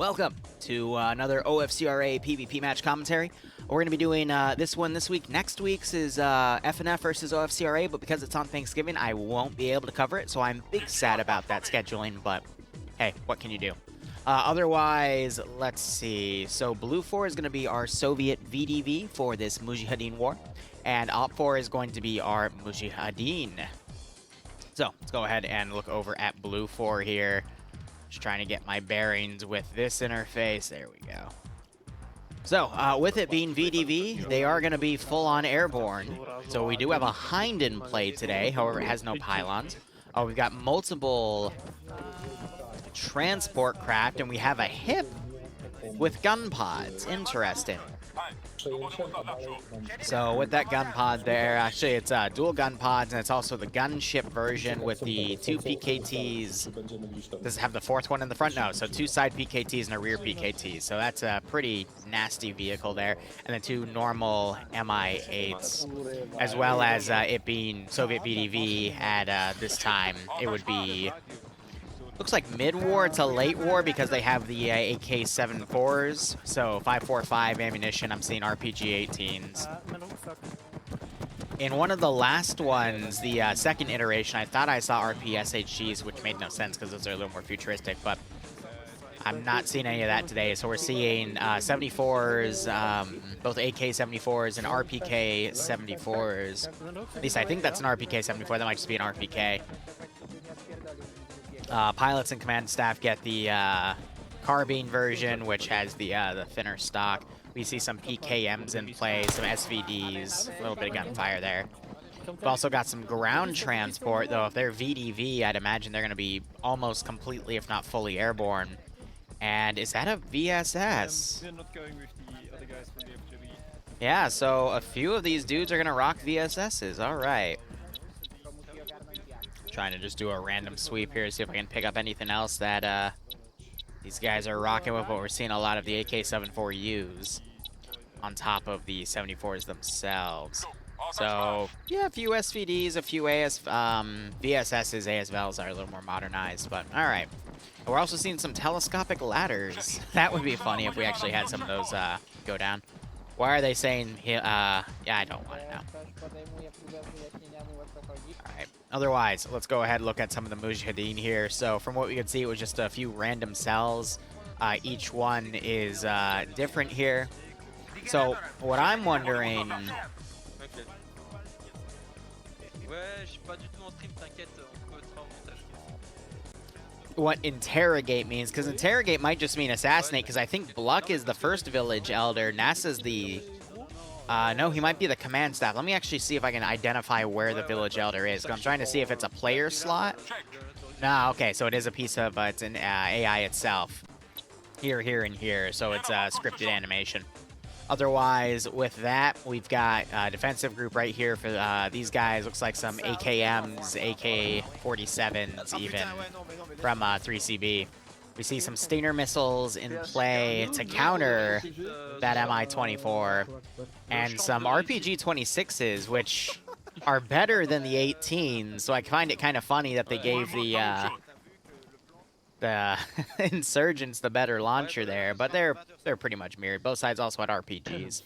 Welcome to another OFCRA PvP match commentary. We're going to be doing this one this week. Next week's is FNF versus OFCRA, but because it's on Thanksgiving, I won't be able to cover it, so I'm big sad about that scheduling, but hey, what can you do? Otherwise, let's see. So Blue 4 is going to be our Soviet VDV for this Mujahedeen war, and Op 4 is going to be our Mujahedeen. So let's go ahead and look over at Blue 4 here. Just trying to get my bearings with this interface. There we go. So, with it being VDV, they are going to be full-on airborne. So we do have a Hind in play today. However, it has no pylons. We've got multiple transport craft, and we have a hip with gun pods. Interesting. So with that gun pod there, actually it's dual gun pods, and it's also the gunship version with the two PKTs. Does it have the fourth one in the front? No, so two side PKTs and a rear PKT. So that's a pretty nasty vehicle there. And then two normal MI8s, as well as it being Soviet VDV at this time. It would be... looks like mid-war to late war because they have the AK-74s, so 5.45 ammunition. I'm seeing RPG-18s. In one of the last ones, the second iteration, I thought I saw RP-SHGs, which made no sense because those are a little more futuristic, but I'm not seeing any of that today. So we're seeing 74s, both AK-74s and RPK-74s. At least I think that's an RPK-74. That might just be an RPK. Pilots and command staff get the carbine version, which has the thinner stock. We see some PKMs in play, some SVDs, a little bit of gunfire there. We've also got some ground transport, though if they're VDV, I'd imagine they're going to be almost completely, if not fully airborne. And is that a VSS? We're not going with the other guys from the FJB. Yeah, so a few of these dudes are going to rock VSSs. All right. Trying to just do a random sweep here, see if I can pick up anything else that these guys are rocking with, but we're seeing a lot of the AK-74Us on top of the 74s themselves. So, yeah, a few SVDs, a few VSSs, ASVLs are a little more modernized, but all right. We're also seeing some telescopic ladders. That would be funny if we actually had some of those go down. Why are they saying, yeah, I don't want to know. Alright, otherwise, let's go ahead and look at some of the Mujahedeen here. So from what we could see, it was just a few random cells. Each one is different here. So what I'm wondering... what interrogate means, because interrogate might just mean assassinate, because I think Bluck is the first village elder, NASA's the... no, he might be the command staff. Let me actually see if I can identify where the village elder is. I'm trying to see if it's a player slot. No, okay, so it is a piece of, it's an AI itself. Here, here, and here, so it's a scripted animation. Otherwise, with that, we've got a defensive group right here for these guys. Looks like some AKMs, AK-47s even, from 3CB. We see some Stinger missiles in play to counter that MI-24, and some RPG-26s, which are better than the 18s, so I find it kind of funny that they gave the insurgents the better launcher there, but they're pretty much mirrored. Both sides also had RPGs.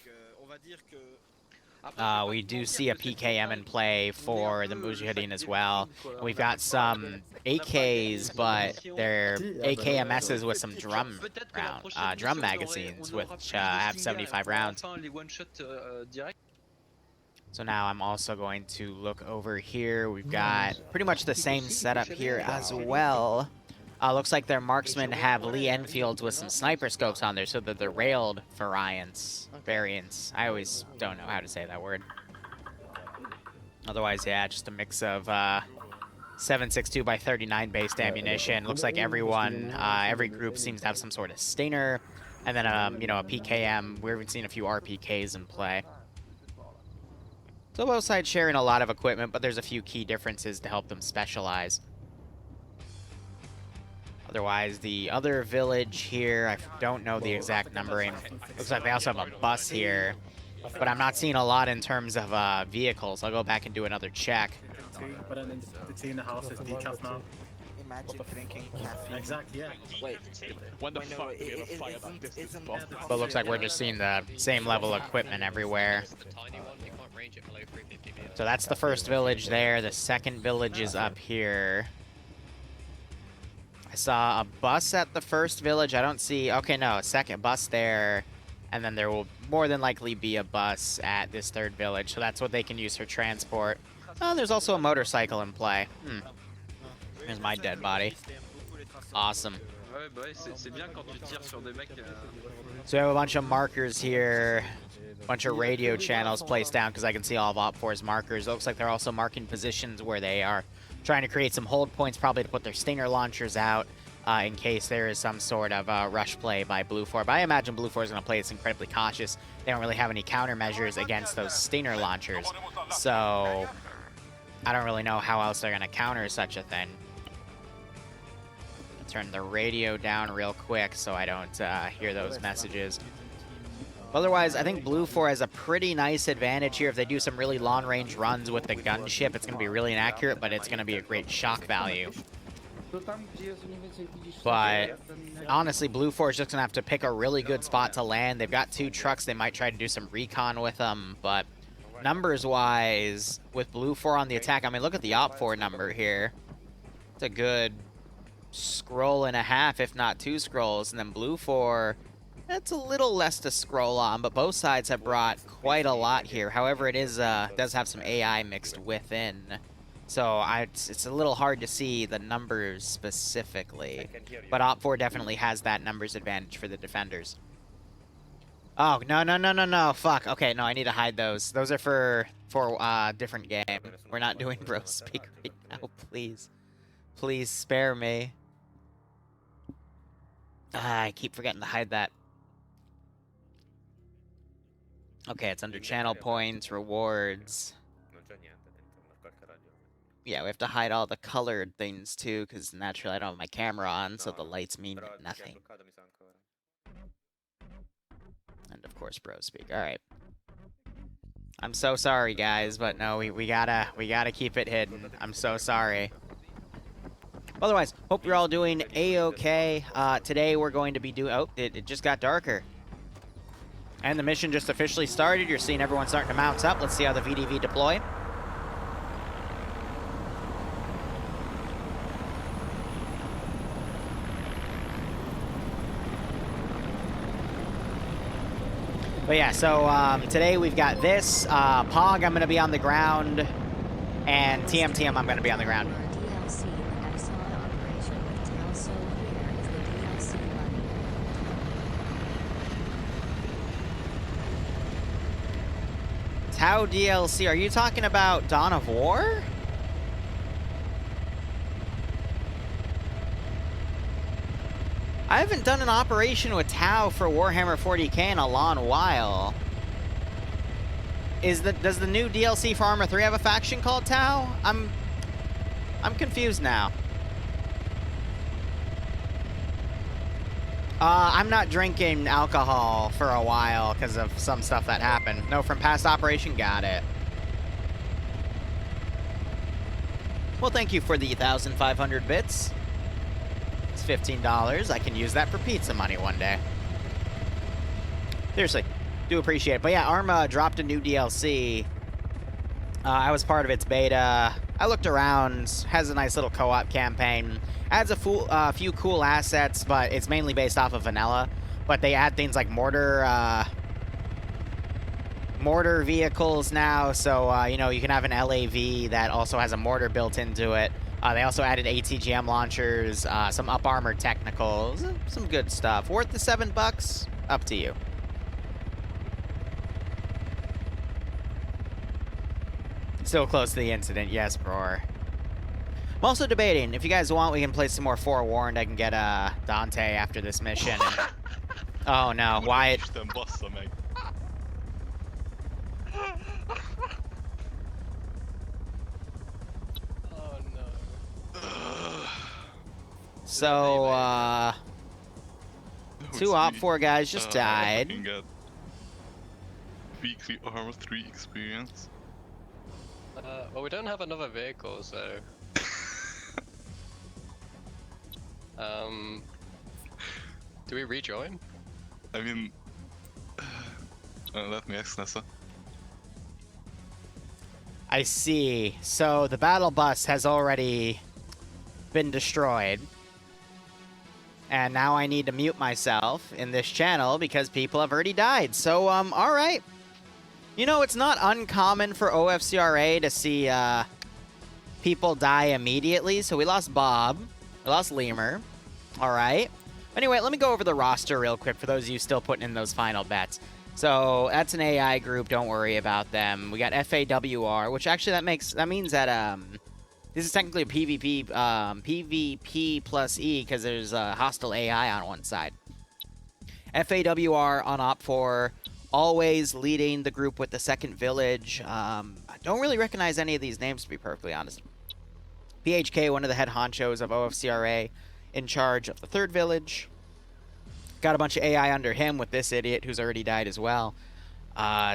We do see a PKM in play for the Mujahedeen as well. We've got some AKs, but they're AKMSs with some drum magazines, which have 75 rounds. So now I'm also going to look over here. We've got pretty much the same setup here as well. Looks like their marksmen have Lee Enfields with some sniper scopes on there, so that they're railed variants. I always don't know how to say that word. Otherwise, yeah, just a mix of 7.62 by 39 based ammunition. Looks like everyone, every group seems to have some sort of Stinger, and then you know, a PKM. We've even seen a few RPKs in play. So both sides sharing a lot of equipment, but there's a few key differences to help them specialize. Otherwise, the other village here, I don't know the exact numbering. Looks like they also have a bus here, but I'm not seeing a lot in terms of vehicles. I'll go back and do another check. But then the two in the house is decaf now. Imagine drinking caffeine. Exactly, yeah. Wait, When the wait, no, fuck wait, do you have a fire like this isn't spot? that But it looks like we're just seeing the same level of equipment everywhere. The tiny one, you can't range it below 350 meters. So that's the first village there. The second village is up here. I saw a bus at the first village. I don't see... Okay, no, a second bus there. And then there will more than likely be a bus at this third village. So that's what they can use for transport. Oh, there's also a motorcycle in play. Here's my dead body. Awesome. So we have a bunch of markers here. A bunch of radio channels placed down because I can see all of Op4's markers. It looks like they're also marking positions where they are trying to create some hold points, probably to put their Stinger launchers out in case there is some sort of rush play by Blue 4. But I imagine Blue 4 is going to play this incredibly cautious. They don't really have any countermeasures against those Stinger launchers. So I don't really know how else they're going to counter such a thing. Turn the radio down real quick so I don't hear those messages. Otherwise, I think Blue 4 has a pretty nice advantage here. If they do some really long-range runs with the gunship, it's going to be really inaccurate, but it's going to be a great shock value. But honestly, Blue 4 is just going to have to pick a really good spot to land. They've got 2 trucks. They might try to do some recon with them, but numbers-wise, with Blue 4 on the attack, I mean, look at the Op4 number here. It's a good scroll and a half, if not 2 scrolls, and then Blue 4... That's a little less to scroll on, but both sides have brought quite a lot here. However, it is does have some AI mixed within, so it's a little hard to see the numbers specifically. But Op4 definitely has that numbers advantage for the defenders. Oh no! Fuck. Okay, no, I need to hide those. Those are for different game. We're not doing bro speak right now. Please spare me. I keep forgetting to hide that. Okay, it's under channel points, rewards. Yeah, we have to hide all the colored things too, because naturally I don't have my camera on, so the lights mean nothing. And of course, bro speak. All right. I'm so sorry, guys, but no, we gotta keep it hidden. I'm so sorry. Otherwise, hope you're all doing a-okay. Today we're going to be doing... Oh, it just got darker. And the mission just officially started. You're seeing everyone starting to mount up. Let's see how the VDV deploy. But yeah, so today we've got this. Pog, I'm going to be on the ground. And TMTM, I'm going to be on the ground. Tau DLC, are you talking about Dawn of War? I haven't done an operation with Tau for Warhammer 40k in a long while. Does the new DLC for Arma 3 have a faction called Tau? I'm confused now. I'm not drinking alcohol for a while because of some stuff that happened. No, from past operation, got it. Well, thank you for the 1,500 bits. It's $15. I can use that for pizza money one day. Seriously, do appreciate it. But yeah, Arma dropped a new DLC. I was part of its beta. I looked around. Has a nice little co-op campaign. Adds a few cool assets, but it's mainly based off of vanilla. But they add things like mortar vehicles now. So, you know, you can have an LAV that also has a mortar built into it. They also added ATGM launchers, some up armor technicals, some good stuff. Worth the $7? Up to you. Still close to the incident, yes, Bror. I'm also debating, if you guys want, we can play some more Forewarned. I can get Dante after this mission. And... Oh no, Wyatt. Oh no. So, 2 Op4 guys just died. Weekly Arma 3 experience. Well, we don't have another vehicle, so... Do we rejoin? I mean, let me ask Nessa. I see. So the battle bus has already been destroyed. And now I need to mute myself in this channel because people have already died. So, all right. You know, it's not uncommon for OFCRA to see people die immediately. So we lost Bob. We lost Lemur. All right. Anyway, let me go over the roster real quick for those of you still putting in those final bets. So that's an AI group. Don't worry about them. We got FAWR, which actually that means that this is technically a PvP PvP plus E because there's a hostile AI on one side. FAWR on Op4, always leading the group with the second village. I don't really recognize any of these names, to be perfectly honest. PHK, one of the head honchos of OFCRA, in charge of the third village. Got a bunch of AI under him with this idiot who's already died as well.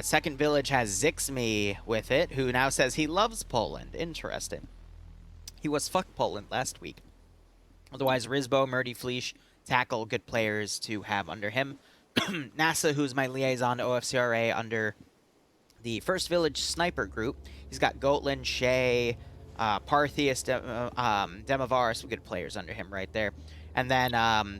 Second village has Zixme with it, who now says he loves Poland. Interesting. He was fuck Poland last week. Otherwise, Rizbo, Murdy Fleesh, Tackle, good players to have under him. NASA, who's my liaison to OFCRA under the First Village Sniper group. He's got Goatland, Shay, Parthius, Demovar, some good players under him right there. And then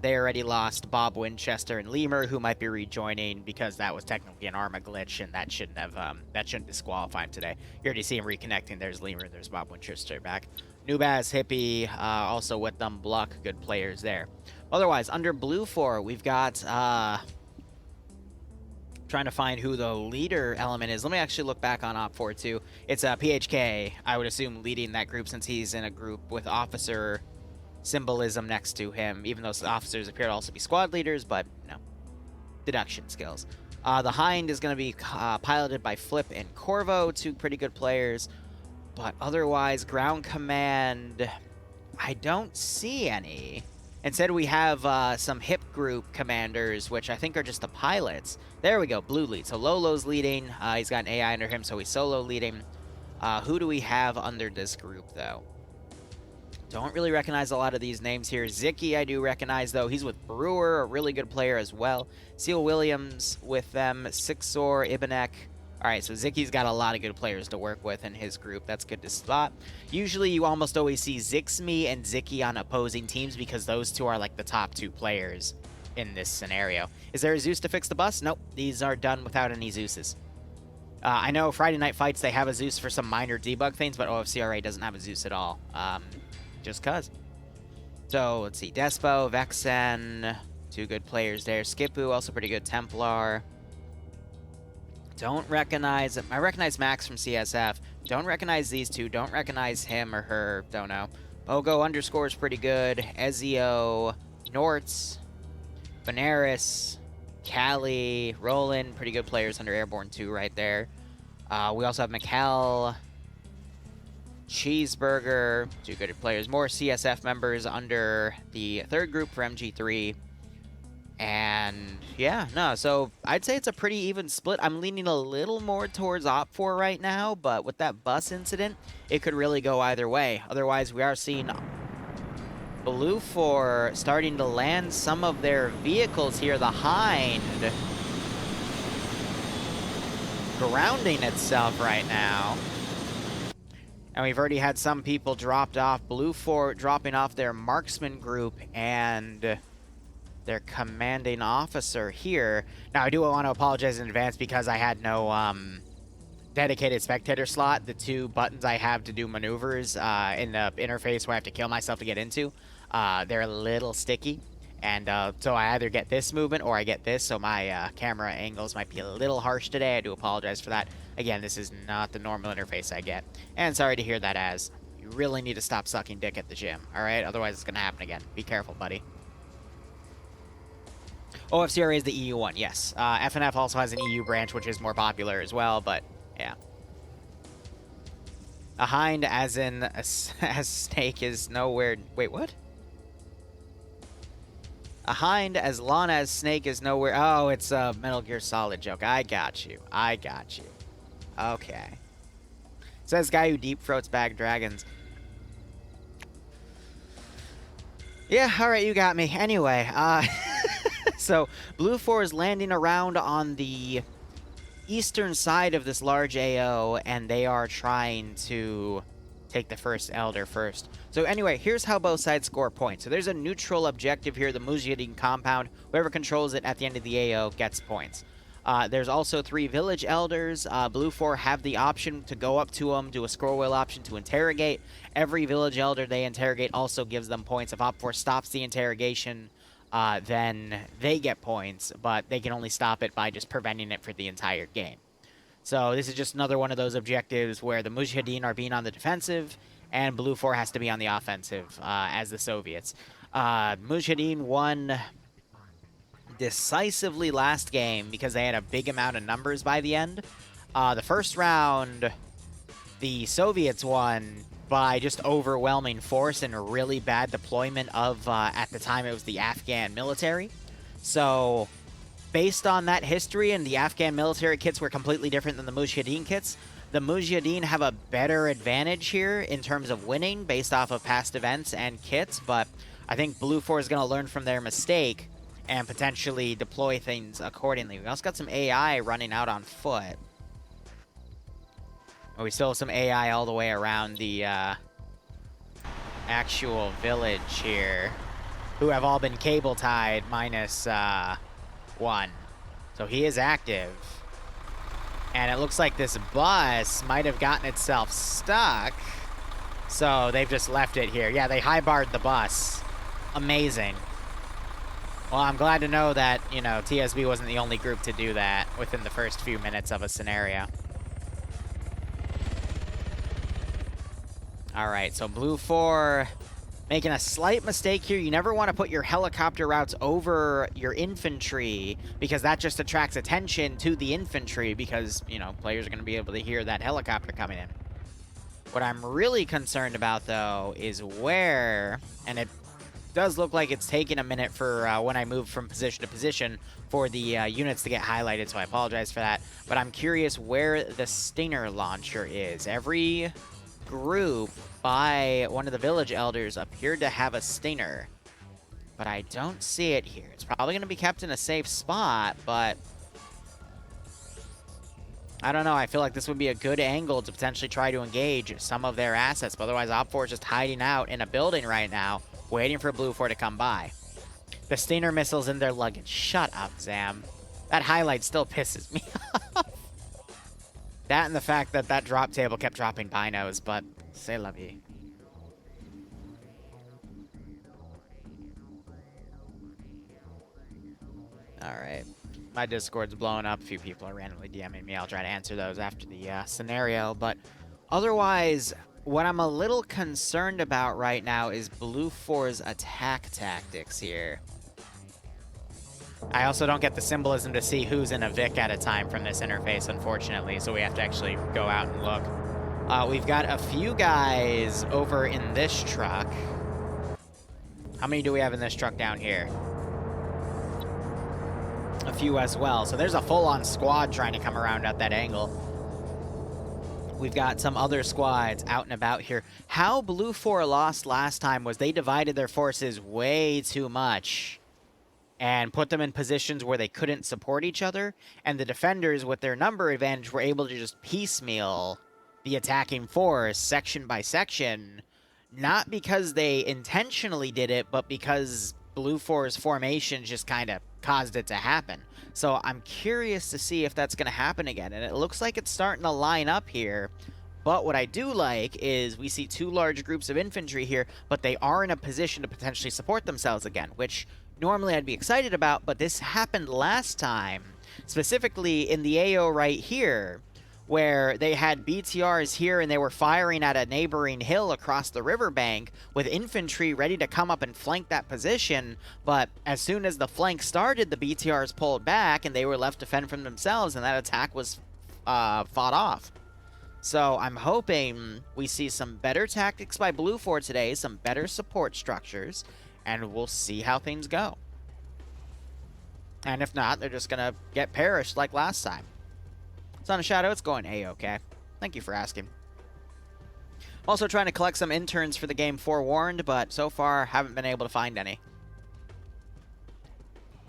they already lost Bob Winchester and Lemur, who might be rejoining because that was technically an Arma glitch, and that shouldn't disqualify him today. You already see him reconnecting. There's Lemur, there's Bob Winchester back. Nubaz, Hippie, also with them, Bluck, good players there. Otherwise, under Blue 4, we've got trying to find who the leader element is. Let me actually look back on Op 4 too. It's PHK, I would assume, leading that group since he's in a group with officer symbolism next to him, even though officers appear to also be squad leaders, but no. Deduction skills. The Hind is going to be piloted by Flip and Corvo, two pretty good players. But otherwise, ground command, I don't see any. Instead, we have some hip group commanders, which I think are just the pilots. There we go, blue lead. So Lolo's leading. He's got an AI under him, so he's solo leading. Who do we have under this group, though? Don't really recognize a lot of these names here. Zicky, I do recognize, though. He's with Brewer, a really good player as well. Seal Williams with them. Sixor, Ibanek. All right, so Zicky's got a lot of good players to work with in his group. That's good to spot. Usually, you almost always see Zixme and Zicky on opposing teams because those two are like the top two players in this scenario. Is there a Zeus to fix the bus? Nope. These are done without any Zeuses. I know Friday Night Fights, they have a Zeus for some minor debug things, but OFCRA doesn't have a Zeus at all. Just cuz. So, let's see. Despo, Vexen, two good players there. Skipu, also pretty good. Templar. Don't recognize... I recognize Max from CSF. Don't recognize these two. Don't recognize him or her. Don't know. Bogo underscore is pretty good. Ezio, Nortz, Benaris, Callie, Roland. Pretty good players under Airborne 2 right there. We also have Mikkel, Cheeseburger. Two good players. More CSF members under the third group for MG3. And yeah, no, so I'd say it's a pretty even split. I'm leaning a little more towards Op4 right now, but with that bus incident, it could really go either way. Otherwise, we are seeing Blue 4 starting to land some of their vehicles here. The Hind grounding itself right now. And we've already had some people dropped off. Blue 4 dropping off their marksman group and their commanding officer here. Now, I do want to apologize in advance because I had no dedicated spectator slot. The two buttons I have to do maneuvers in the interface where I have to kill myself to get into, they're a little sticky. And so I either get this movement or I get this, so my camera angles might be a little harsh today. I do apologize for that. Again, this is not the normal interface I get. And sorry to hear that, as you really need to stop sucking dick at the gym, all right? Otherwise, it's going to happen again. Be careful, buddy. OFCRA is the EU one, yes. FNF also has an EU branch, which is more popular as well, but yeah. A Hind, as in as Snake, is nowhere... Wait, what? A Hind, as long as Snake is nowhere... Oh, it's a Metal Gear Solid joke. I got you. I got you. Okay. Says guy who deep throats bag dragons. Yeah, alright, you got me. Anyway, so Blue 4 is landing around on the eastern side of this large AO, and they are trying to take the first Elder first. So anyway, here's how both sides score points. So there's a neutral objective here, the Mujahedeen compound. Whoever controls it at the end of the AO gets points. There's also 3 village elders. Blue 4 have the option to go up to them, do a scroll wheel option to interrogate. Every village elder they interrogate also gives them points. If Op 4 stops the interrogation, then they get points, but they can only stop it by just preventing it for the entire game. So this is just another one of those objectives where the Mujahedeen are being on the defensive, and Blue 4 has to be on the offensive, as the Soviets. Mujahedeen won decisively last game because they had a big amount of numbers by the end. The first round, the Soviets won by just overwhelming force and really bad deployment of, at the time, it was the Afghan military. So, based on that history, and the Afghan military kits were completely different than the Mujahedeen kits, the Mujahedeen have a better advantage here in terms of winning based off of past events and kits, but I think Blue 4 is going to learn from their mistake and potentially deploy things accordingly. We also got some AI running out on foot. Oh, we still have some AI all the way around the actual village here, who have all been cable tied minus 1. So he is active. And it looks like this bus might have gotten itself stuck. So they've just left it here. Yeah, they high-barred the bus. Amazing. Well, I'm glad to know that, you know, TSB wasn't the only group to do that within the first few minutes of a scenario. Alright, so Blue 4 making a slight mistake here. You never want to put your helicopter routes over your infantry, because that just attracts attention to the infantry, because, you know, players are going to be able to hear that helicopter coming in. What I'm really concerned about, though, is where, and it does look like it's taking a minute for when I move from position to position for the units to get highlighted, so I apologize for that. But I'm curious where the Stinger launcher is. Every group by one of the village elders appeared to have a Stinger, but I don't see it here. It's probably going to be kept in a safe spot, but I don't know. I feel like this would be a good angle to potentially try to engage some of their assets, but otherwise Op 4 is just hiding out in a building right now, waiting for Blue 4 to come by. The Stinger missiles in their luggage. Shut up, Zam. That highlight still pisses me off. That and the fact that that drop table kept dropping binos, but c'est la vie. Alright. My Discord's blowing up. A few people are randomly DMing me. I'll try to answer those after the scenario, but otherwise, what I'm a little concerned about right now is Blue 4's attack tactics here. I also don't get the symbolism to see who's in a Vic at a time from this interface, unfortunately, so we have to actually go out and look. We've got a few guys over in this truck. How many do we have in this truck down here? A few as well. So there's a full-on squad trying to come around at that angle. We've got some other squads out and about here. How Blue 4 lost last time was they divided their forces way too much and put them in positions where they couldn't support each other, and the defenders, with their number advantage, were able to just piecemeal the attacking force section by section, not because they intentionally did it, but because Blue 4's formation just kind of caused it to happen. So I'm curious to see if that's going to happen again, and it looks like it's starting to line up here. But what I do like is we see 2 large groups of infantry here, but they are in a position to potentially support themselves again, which normally I'd be excited about, but this happened last time, specifically in the AO right here, where they had BTRs here and they were firing at a neighboring hill across the riverbank with infantry ready to come up and flank that position, but as soon as the flank started, the BTRs pulled back and they were left to fend from themselves, and that attack was fought off. So I'm hoping we see some better tactics by Blue 4 today, some better support structures, and we'll see how things go. And if not, they're just going to get perished like last time. Son of Shadow, it's going A-okay. Thank you for asking. Also trying to collect some interns for the game Forewarned, but so far haven't been able to find any.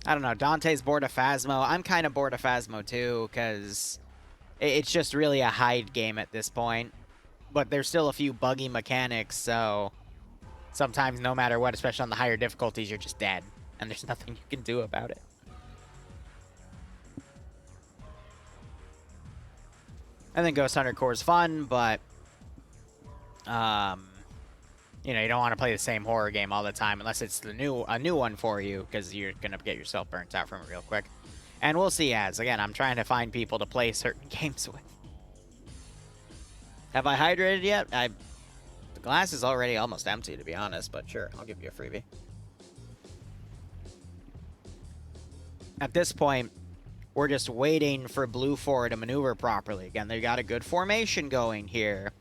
I don't know, Dante's bored of Phasmo. I'm kind of bored of Phasmo too, because it's just really a hide game at this point. But there's still a few buggy mechanics, so sometimes no matter what, especially on the higher difficulties, you're just dead. And there's nothing you can do about it. I think Ghost Hunter Core is fun, but you know, you don't want to play the same horror game all the time unless it's a new one for you, because you're gonna get yourself burnt out from it real quick. And we'll see. As again, I'm trying to find people to play certain games with. Have I hydrated yet? The glass is already almost empty, to be honest, but sure, I'll give you a freebie. At this point, we're just waiting for Blue 4 to maneuver properly. Again, they got a good formation going here.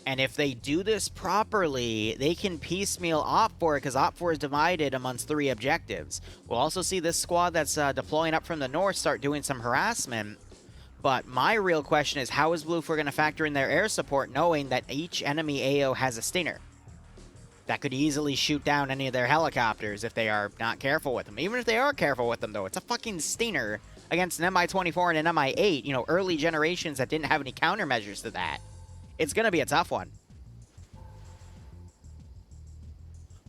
And if they do this properly, they can piecemeal Op4, because Op4 is divided amongst 3 objectives. We'll also see this squad that's deploying up from the north start doing some harassment. But my real question is, how is Blue 4 going to factor in their air support, knowing that each enemy AO has a stinger that could easily shoot down any of their helicopters if they are not careful with them? Even if they are careful with them, though, it's a fucking stinger against an MI-24 and an MI-8, you know, early generations that didn't have any countermeasures to that. It's going to be a tough one.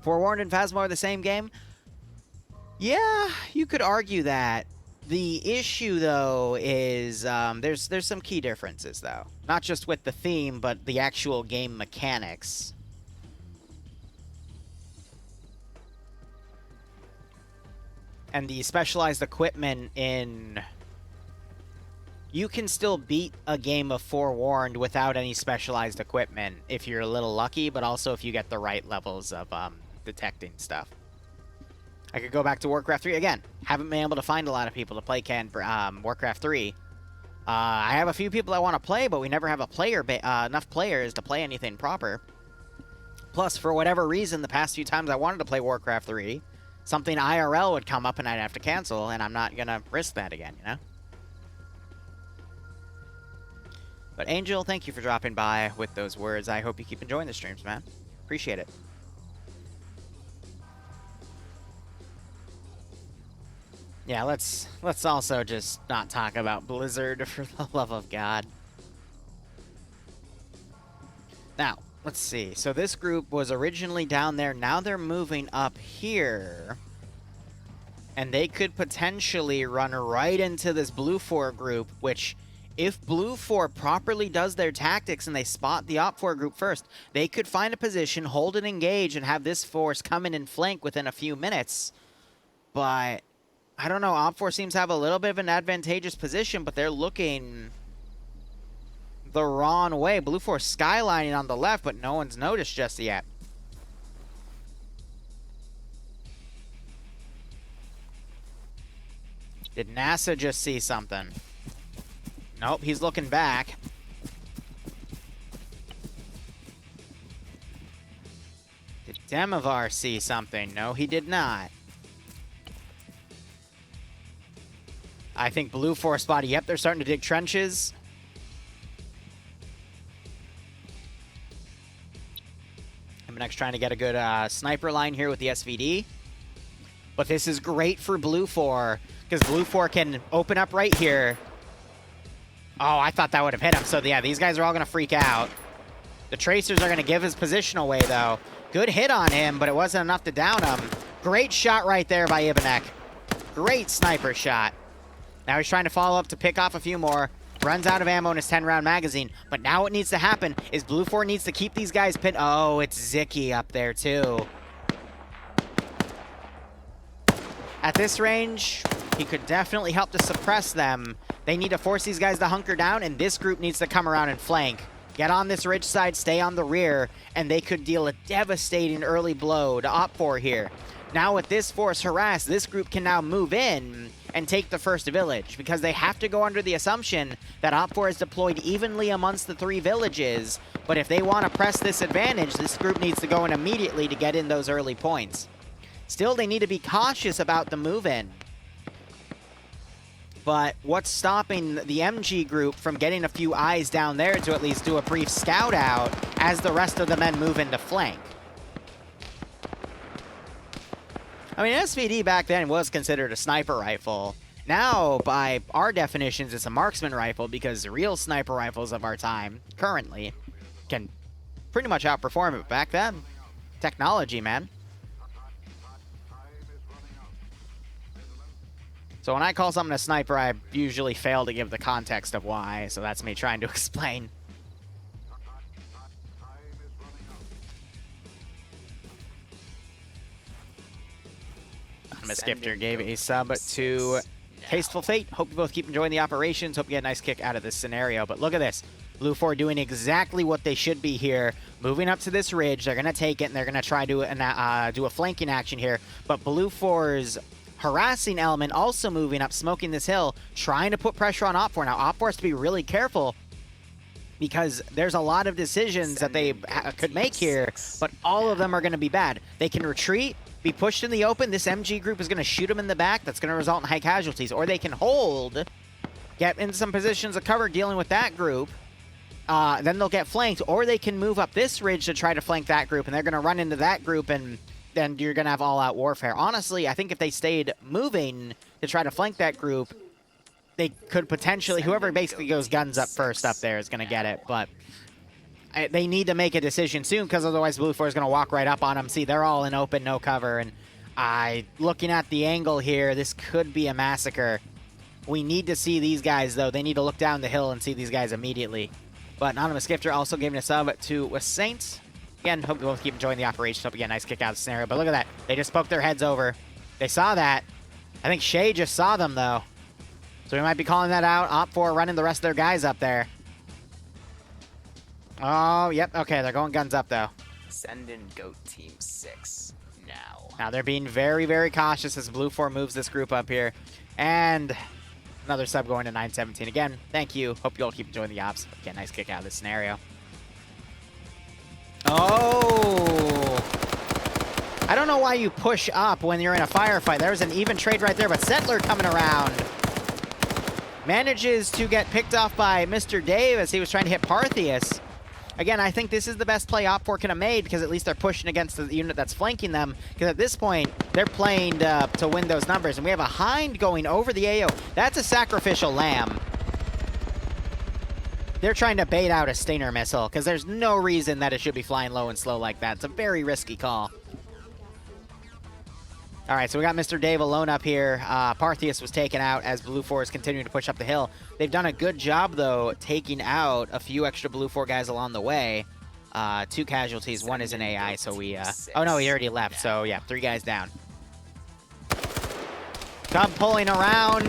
Forewarned and Phasmo are the same game? Yeah, you could argue that. The issue, though, is there's some key differences, though. Not just with the theme, but the actual game mechanics. And the specialized equipment in... You can still beat a game of Forewarned without any specialized equipment if you're a little lucky, but also if you get the right levels of detecting stuff. I could go back to Warcraft 3 again. Haven't been able to find a lot of people to play Warcraft 3. I have a few people that want to play, but we never have enough players to play anything proper. Plus, for whatever reason, the past few times I wanted to play Warcraft 3, something IRL would come up and I'd have to cancel, and I'm not going to risk that again, you know? But Angel, thank you for dropping by with those words. I hope you keep enjoying the streams, man. Appreciate it. Yeah, let's also just not talk about Blizzard, for the love of God. Now, let's see. So this group was originally down there. Now they're moving up here. And they could potentially run right into this Blue 4 group, which... If Blue 4 properly does their tactics and they spot the Op 4 group first, they could find a position, hold and engage, and have this force come in and flank within a few minutes. But, I don't know, Op 4 seems to have a little bit of an advantageous position, but they're looking the wrong way. Blue 4 skylining on the left, but no one's noticed just yet. Did NASA just see something? Nope, he's looking back. Did Demovar see something? No, he did not. I think Blue 4 spotted. Yep, they're starting to dig trenches. MNX trying to get a good sniper line here with the SVD. But this is great for Blue 4, because Blue 4 can open up right here. Oh, I thought that would have hit him. So, yeah, these guys are all going to freak out. The Tracers are going to give his position away, though. Good hit on him, but it wasn't enough to down him. Great shot right there by Ibanek. Great sniper shot. Now he's trying to follow up to pick off a few more. Runs out of ammo in his 10-round magazine. But now what needs to happen is Blue 4 needs to keep these guys pinned. Oh, it's Zicky up there, too. At this range, he could definitely help to suppress them. They need to force these guys to hunker down, and this group needs to come around and flank. Get on this ridge side, stay on the rear, and they could deal a devastating early blow to Op 4 here. Now with this force harassed, this group can now move in and take the first village, because they have to go under the assumption that Op 4 is deployed evenly amongst the 3 villages. But if they want to press this advantage, this group needs to go in immediately to get in those early points. Still, they need to be cautious about the move-in. But what's stopping the MG group from getting a few eyes down there to at least do a brief scout out as the rest of the men move into flank? I mean, SVD back then was considered a sniper rifle. Now, by our definitions, it's a marksman rifle because real sniper rifles of our time, currently, can pretty much outperform it. Back then, technology, man. So when I call something a sniper, I usually fail to give the context of why, so that's me trying to explain. Anonymous Gifter gave a sub to Tasteful Fate. Hope you both keep enjoying the operations. Hope you get a nice kick out of this scenario. But look at this. Blue 4 doing exactly what they should be here. Moving up to this ridge. They're going to take it, and they're going to try to do a flanking action here. But Blue 4's harassing element also moving up, smoking this hill, trying to put pressure on Op4. Now, Op4 has to be really careful because there's a lot of decisions that they could make here, but all of them are going to be bad. They can retreat, be pushed in the open. This MG group is going to shoot them in the back. That's going to result in high casualties. Or they can hold, get in some positions of cover dealing with that group. Then they'll get flanked. Or they can move up this ridge to try to flank that group, and they're going to run into that group, and then you're going to have all-out warfare. Honestly, I think if they stayed moving to try to flank that group, they could potentially, whoever basically goes guns up first up there is going to get it. But they need to make a decision soon, because otherwise Blue 4 is going to walk right up on them. See, they're all in open, no cover. And looking at the angle here, this could be a massacre. We need to see these guys, though. They need to look down the hill and see these guys immediately. But Anonymous Gifter also giving a sub to Saints. Again, hope you both keep enjoying the operation. Hope you get a nice kick out of the scenario. But look at that. They just poked their heads over. They saw that. I think Shay just saw them, though. So we might be calling that out. Op4 running the rest of their guys up there. Oh, yep. Okay, they're going guns up, though. Send in Goat Team 6 now. Now they're being very, very cautious as Blue 4 moves this group up here. And another sub going to 917 again. Thank you. Hope you all keep enjoying the ops. Get a nice kick out of this scenario. Oh! I don't know why you push up when you're in a firefight. There's an even trade right there, but Settler coming around. Manages to get picked off by Mr. Dave as he was trying to hit Parthius. Again, I think this is the best play Op4 could have made because at least they're pushing against the unit that's flanking them. Because at this point, they're playing to win those numbers. And we have a Hind going over the AO. That's a sacrificial lamb. They're trying to bait out a Stinger missile because there's no reason that it should be flying low and slow like that. It's a very risky call. All right, so we got Mr. Dave alone up here. Parthius was taken out as Blue 4 is continuing to push up the hill. They've done a good job, though, taking out a few extra Blue 4 guys along the way. 2 casualties. One is an AI, so we... oh, no, he already left. So, yeah, 3 guys down. Cub pulling around.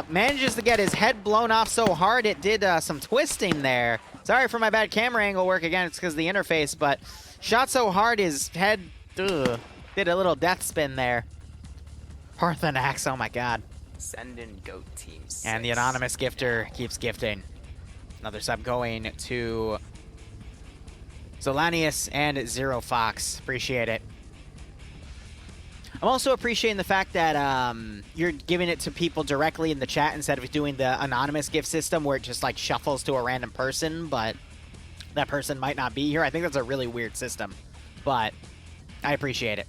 Manages to get his head blown off so hard it did some twisting there. Sorry for my bad camera angle work again. It's because of the interface, but shot so hard his head... Ugh. Did a little death spin there. Parthenax, oh my god. Send in Goat Team 6. And the Anonymous Gifter keeps gifting. Another sub going to Zolanius and Zero Fox. Appreciate it. I'm also appreciating the fact that you're giving it to people directly in the chat instead of doing the anonymous gift system where it just like shuffles to a random person, but that person might not be here. I think that's a really weird system, but I appreciate it.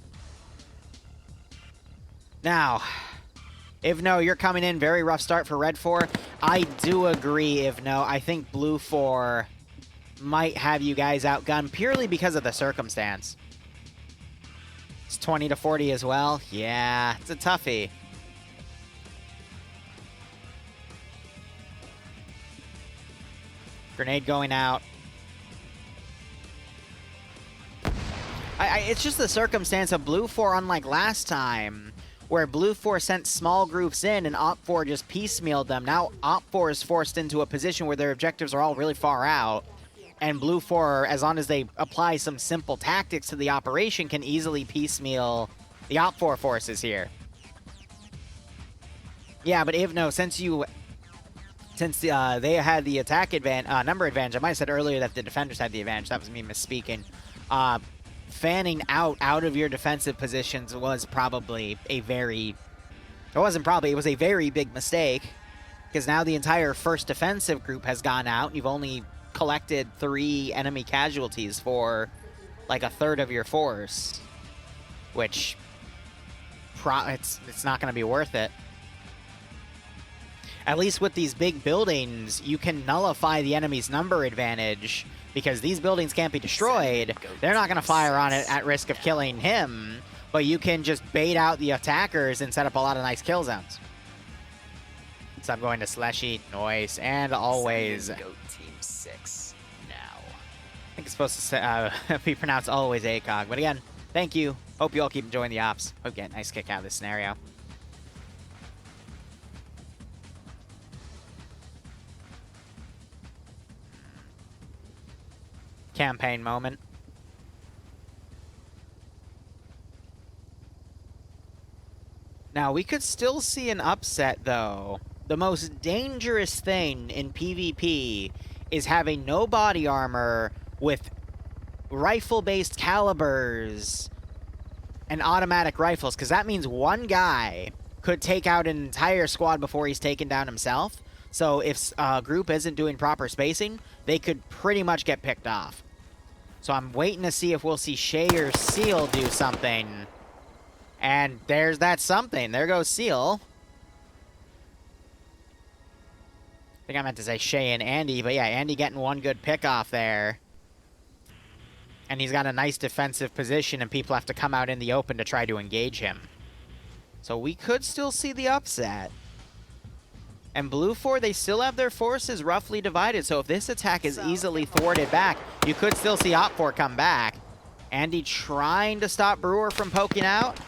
Now, Ivno, you're coming in. Very rough start for Red 4. I do agree, Ivno. I think Blue 4 might have you guys outgunned purely because of the circumstance. It's 20 to 40 as well. Yeah, it's a toughie. Grenade going out. It's just the circumstance of Blue 4, unlike last time, where Blue 4 sent small groups in and Op4 just piecemealed them. Now Op4 is forced into a position where their objectives are all really far out, and Blue 4, as long as they apply some simple tactics to the operation, can easily piecemeal the Op4 forces here. Yeah, but Ivno, since they had the attack number advantage, I might have said earlier that the defenders had the advantage. That was me misspeaking. Fanning out of your defensive positions was probably a very... It wasn't probably, it was a very big mistake. because now the entire first defensive group has gone out, and you've only collected 3 enemy casualties for like a third of your force, which it's not going to be worth it. At least with these big buildings, you can nullify the enemy's number advantage, because these buildings can't be destroyed. They're not going to fire on it at risk of killing him, but you can just bait out the attackers and set up a lot of nice kill zones. So I'm going to Slushy, Noise, and always. Goat Team 6 now. I think it's supposed to be pronounced always ACOG, but again, thank you. Hope you all keep enjoying the ops. Hope you get a nice kick out of this scenario. Campaign moment. Now, we could still see an upset, though. The most dangerous thing in PvP is having no body armor with rifle-based calibers and automatic rifles, because that means one guy could take out an entire squad before he's taken down himself. So if a group isn't doing proper spacing, they could pretty much get picked off. So I'm waiting to see if we'll see Shay or Seal do something. And there's that something. There goes Seal. I think I meant to say Shay and Andy, but yeah, Andy getting one good pick off there. And he's got a nice defensive position, and people have to come out in the open to try to engage him. So we could still see the upset. And Blue 4, they still have their forces roughly divided, so if this attack is easily thwarted back, you could still see Op 4 come back. Andy trying to stop Brewer from poking out.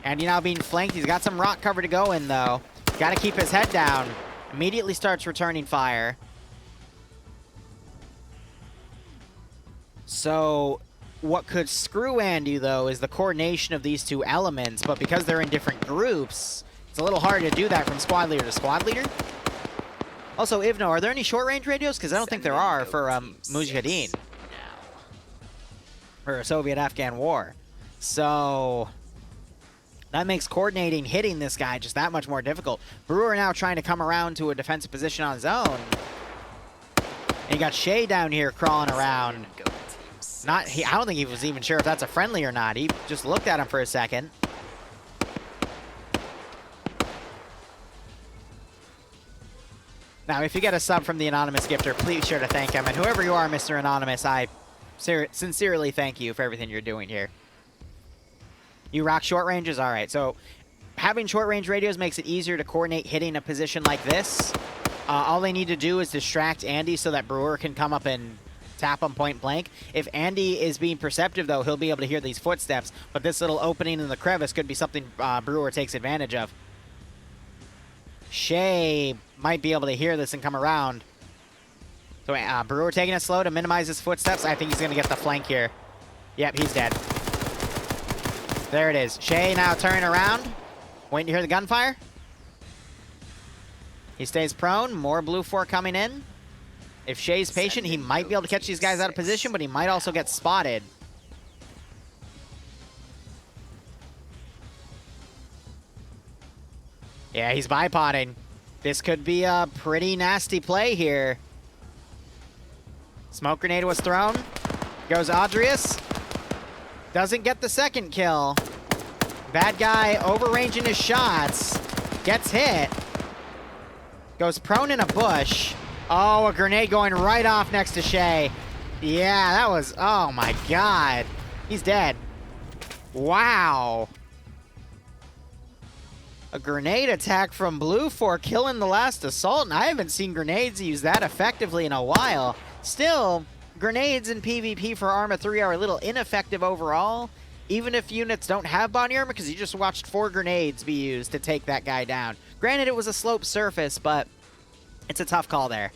Andy now being flanked. He's got some rock cover to go in, though. Got to keep his head down. Immediately starts returning fire. So what could screw Andy, though, is the coordination of these two elements, but because they're in different groups, it's a little hard to do that from squad leader to squad leader. Also, Ivno, are there any short-range radios? Because I don't think there are for Mujahedeen. Or Soviet-Afghan War. So that makes coordinating, hitting this guy just that much more difficult. Brewer now trying to come around to a defensive position on his own. And you got Shay down here crawling around. I don't think he was even sure if that's a friendly or not. He just looked at him for a second. Now, if you get a sub from the Anonymous Gifter, please sure to thank him. And whoever you are, Mr. Anonymous, I sincerely thank you for everything you're doing here. You rock short ranges? All right. So having short range radios makes it easier to coordinate hitting a position like this. All they need to do is distract Andy so that Brewer can come up and tap him point blank. If Andy is being perceptive, though, he'll be able to hear these footsteps. But this little opening in the crevice could be something Brewer takes advantage of. Shay might be able to hear this and come around. So Brewer taking it slow to minimize his footsteps. I think he's going to get the flank here. Yep, he's dead. There it is. Shay now turning around. Waiting to hear the gunfire. He stays prone. More Blue 4 coming in. If Shay's patient, he might be able to catch these guys out of position, but he might also get spotted. Yeah, he's bipoding. This could be a pretty nasty play here. Smoke grenade was thrown. Goes Adrius. Doesn't get the second kill. Bad guy overranging his shots. Gets hit. Goes prone in a bush. Oh, a grenade going right off next to Shay. Yeah, that was... Oh, my God. He's dead. Wow. A grenade attack from Blue 4 killing the last assault, and I haven't seen grenades used that effectively in a while. Still, grenades in PvP for Arma 3 are a little ineffective overall, even if units don't have body armor, because you just watched 4 grenades be used to take that guy down. Granted, it was a sloped surface, but it's a tough call there.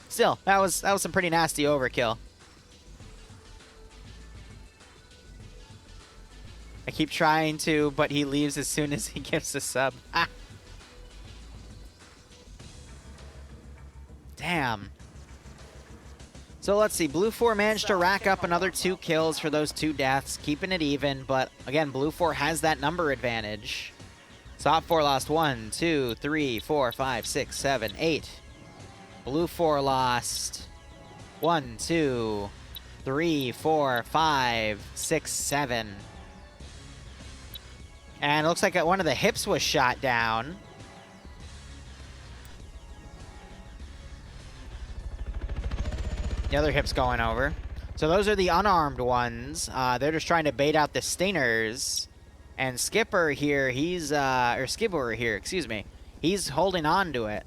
Still, that was some pretty nasty overkill. I keep trying to, but he leaves as soon as he gives a sub. Ah. Damn. So let's see. Blue 4 managed to rack up another 2 kills for those 2 deaths, keeping it even. But again, Blue 4 has that number advantage. So OPFOR lost 1, 2, 3, 4, 5, 6, 7, 8. Blue 4 lost 1, 2, 3, 4, 5, 6, 7. And it looks like one of the hips was shot down. The other hip's going over. So those are the unarmed ones. They're just trying to bait out the stingers. And Skipper here, he's, or Skipper here, excuse me. He's holding on to it.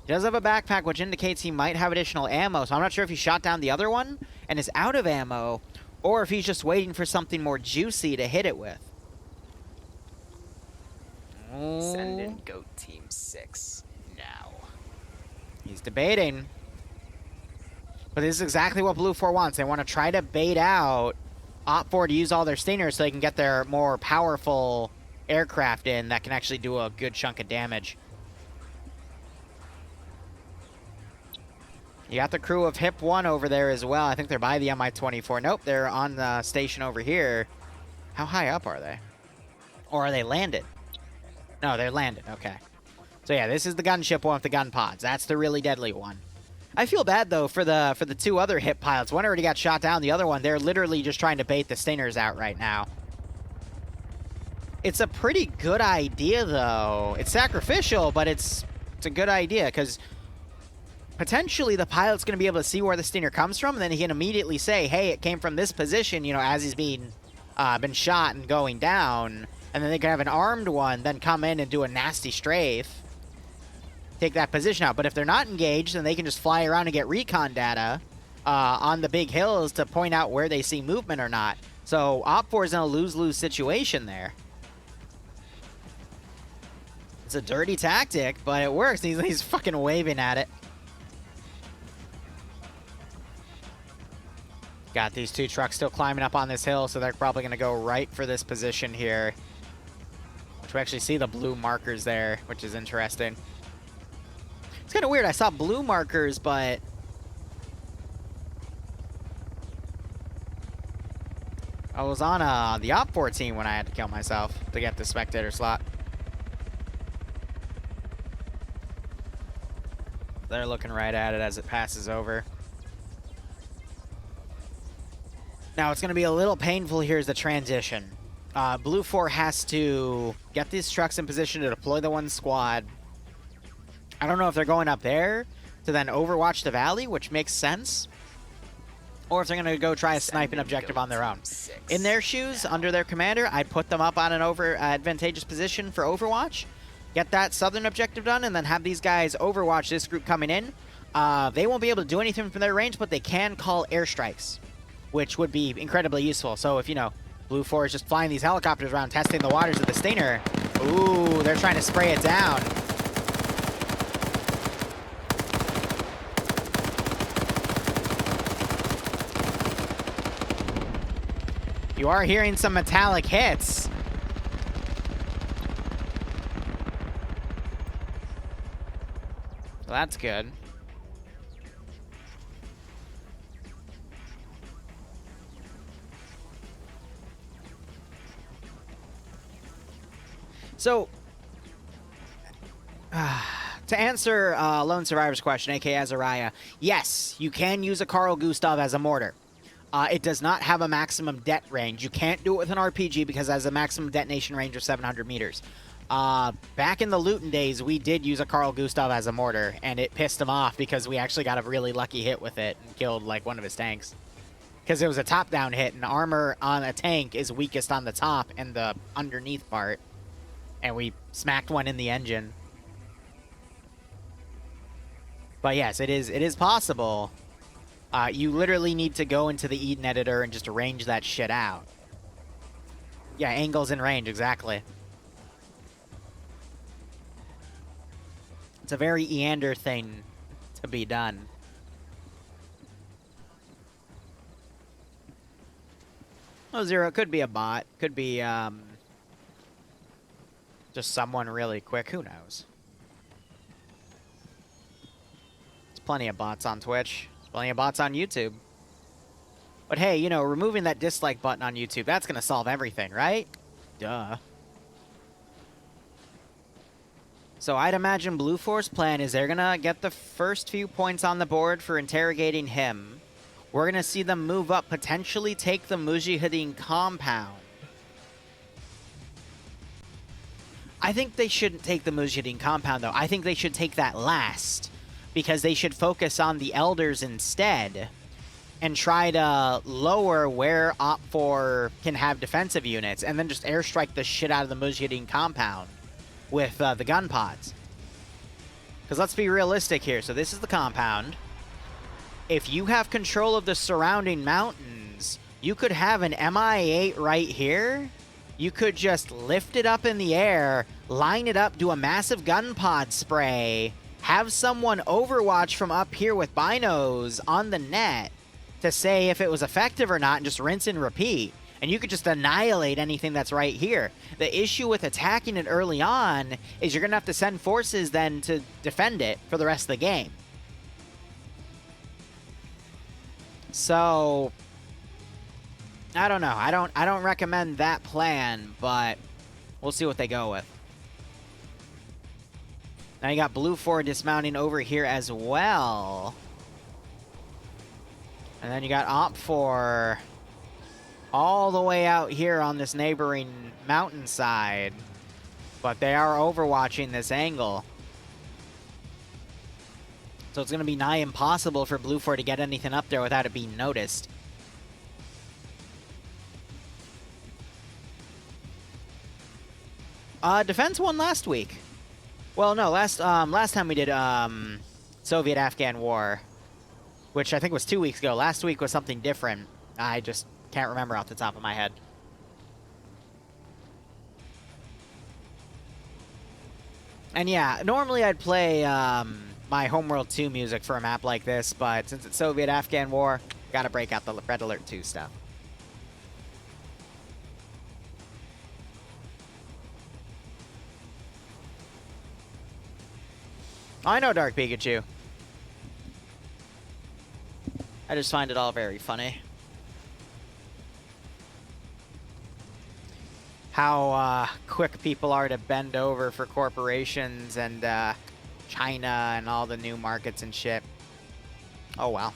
He does have a backpack, which indicates he might have additional ammo. So I'm not sure if he shot down the other one and is out of ammo, or if he's just waiting for something more juicy to hit it with. Send in Goat Team 6 now. He's debating. But this is exactly what Blue 4 wants. They want to try to bait out OPFOR to use all their stingers so they can get their more powerful aircraft in that can actually do a good chunk of damage. You got the crew of Hip 1 over there as well. I think they're by the Mi-24. Nope, they're on the station over here. How high up are they? Or are they landed? No, they're landed. Okay. So yeah, this is the gunship one with the gun pods. That's the really deadly one. I feel bad though for the two other Hip pilots. One already got shot down. The other one, they're literally just trying to bait the stingers out right now. It's a pretty good idea though. It's sacrificial, but it's a good idea because potentially the pilot's going to be able to see where the stinger comes from, and then he can immediately say, hey, it came from this position, you know, as he's being been shot and going down. And then they can have an armed one then come in and do a nasty strafe. Take that position out. But if they're not engaged, then they can just fly around and get recon data on the big hills to point out where they see movement or not. So OPFOR is in a lose-lose situation there. It's a dirty tactic, but it works. He's fucking waving at it. Got these two trucks still climbing up on this hill, so they're probably going to go right for this position here. Which we actually see the blue markers there, which is interesting. It's kind of weird. I saw blue markers, but I was on the OPFOR team when I had to kill myself to get the spectator slot. They're looking right at it as it passes over. Now, it's going to be a little painful here is the transition. Blue 4 has to get these trucks in position to deploy the one squad. I don't know if they're going up there to then overwatch the valley, which makes sense, or if they're going to go try a sniping objective on their own. In their shoes, under their commander, I'd put them up on an advantageous position for overwatch, get that southern objective done, and then have these guys overwatch this group coming in. They won't be able to do anything from their range, but they can call airstrikes, which would be incredibly useful. So if, you know, Blue 4 is just flying these helicopters around, testing the waters of the Stinger. Ooh, they're trying to spray it down. You are hearing some metallic hits. Well, that's good. So, to answer Lone Survivor's question, aka Azariah, yes, you can use a Carl Gustav as a mortar. It does not have a maximum det range. You can't do it with an RPG because it has a maximum detonation range of 700 meters. Back in the Luton days, we did use a Carl Gustav as a mortar, and it pissed him off because we actually got a really lucky hit with it and killed, like, one of his tanks. Because it was a top-down hit, and armor on a tank is weakest on the top and the underneath part. And we smacked one in the engine. But yes, it is possible. You literally need to go into the Eden editor and just arrange that shit out. Yeah, angles and range, exactly. It's a very Eander thing to be done. Oh, Zero, it could be a bot. Could be, just someone really quick. Who knows? There's plenty of bots on Twitch. There's plenty of bots on YouTube. But hey, you know, removing that dislike button on YouTube, that's going to solve everything, right? Duh. So I'd imagine Blue 4's plan is they're going to get the first few points on the board for interrogating him. We're going to see them move up, potentially take the Mujahedeen compound. I think they shouldn't take the Mujahedeen compound, though. I think they should take that last, because they should focus on the Elders instead and try to lower where OPFOR can have defensive units, and then just airstrike the shit out of the Mujahedeen compound with the gun pods. Because let's be realistic here. So this is the compound. If you have control of the surrounding mountains, you could have an MI8 right here. You could just lift it up in the air, line it up, do a massive gun pod spray, have someone overwatch from up here with binos on the net to say if it was effective or not, and just rinse and repeat. And you could just annihilate anything that's right here. The issue with attacking it early on is you're going to have to send forces then to defend it for the rest of the game. So I don't know. I don't recommend that plan, but we'll see what they go with. Now you got Blue 4 dismounting over here as well. And then you got OPFOR all the way out here on this neighboring mountainside. But they are overwatching this angle. So it's going to be nigh impossible for Blue 4 to get anything up there without it being noticed. Defense won last week. Well, no, last time we did Soviet-Afghan War, which I think was 2 weeks ago. Last week was something different. I just can't remember off the top of my head. And yeah, normally I'd play my Homeworld 2 music for a map like this, but since it's Soviet-Afghan War, gotta break out the Red Alert 2 stuff. I know Dark Pikachu. I just find it all very funny. How quick people are to bend over for corporations and China and all the new markets and shit. Oh well.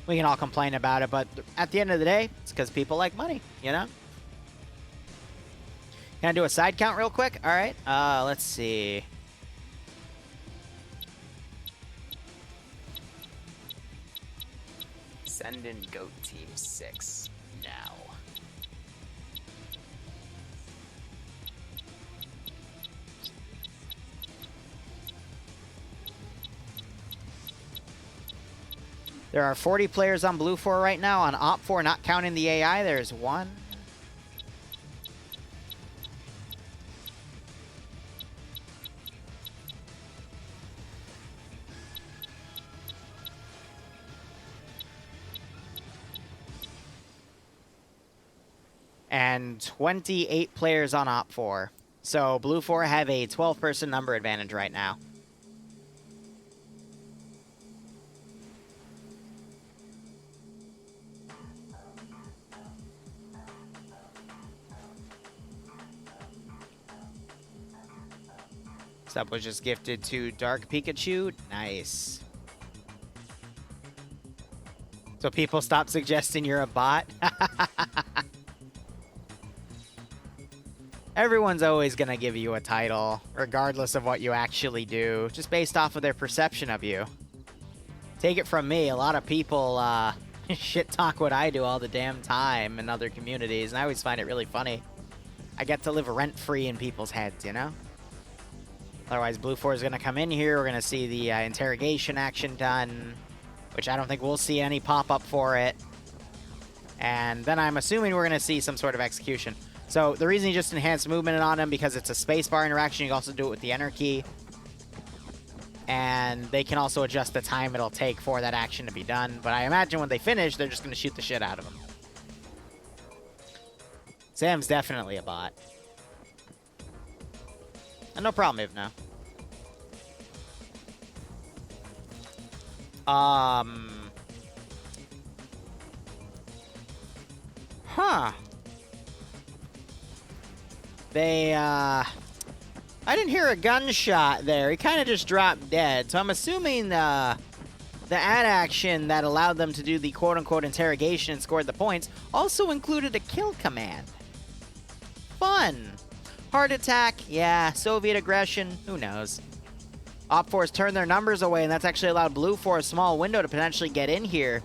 We can all complain about it, but at the end of the day, it's because people like money, you know? Can I do a side count real quick? All right. Let's see. Send in Goat Team 6 now. There are 40 players on Blue 4 right now. On Op 4, not counting the AI, there's 1. And 28 players on Op 4. So Blue 4 have a 12-person number advantage right now. Sub was just gifted to Dark Pikachu. Nice. So people stop suggesting you're a bot? Everyone's always going to give you a title, regardless of what you actually do, just based off of their perception of you. Take it from me, a lot of people shit talk what I do all the damn time in other communities, and I always find it really funny. I get to live rent-free in people's heads, you know? Otherwise, Blue 4 is going to come in here, we're going to see the interrogation action done, which I don't think we'll see any pop-up for it. And then I'm assuming we're going to see some sort of execution. So the reason you just enhance movement on him, because it's a spacebar interaction, you can also do it with the enter key. And they can also adjust the time it'll take for that action to be done. But I imagine when they finish, they're just going to shoot the shit out of him. Sam's definitely a bot. And no problem, if no. Huh. They, I didn't hear a gunshot there. He kind of just dropped dead. So I'm assuming the ad action that allowed them to do the quote-unquote interrogation and scored the points also included a kill command. Fun. Heart attack, yeah. Soviet aggression, who knows. OpForce turned their numbers away, and that's actually allowed Blue for a small window to potentially get in here.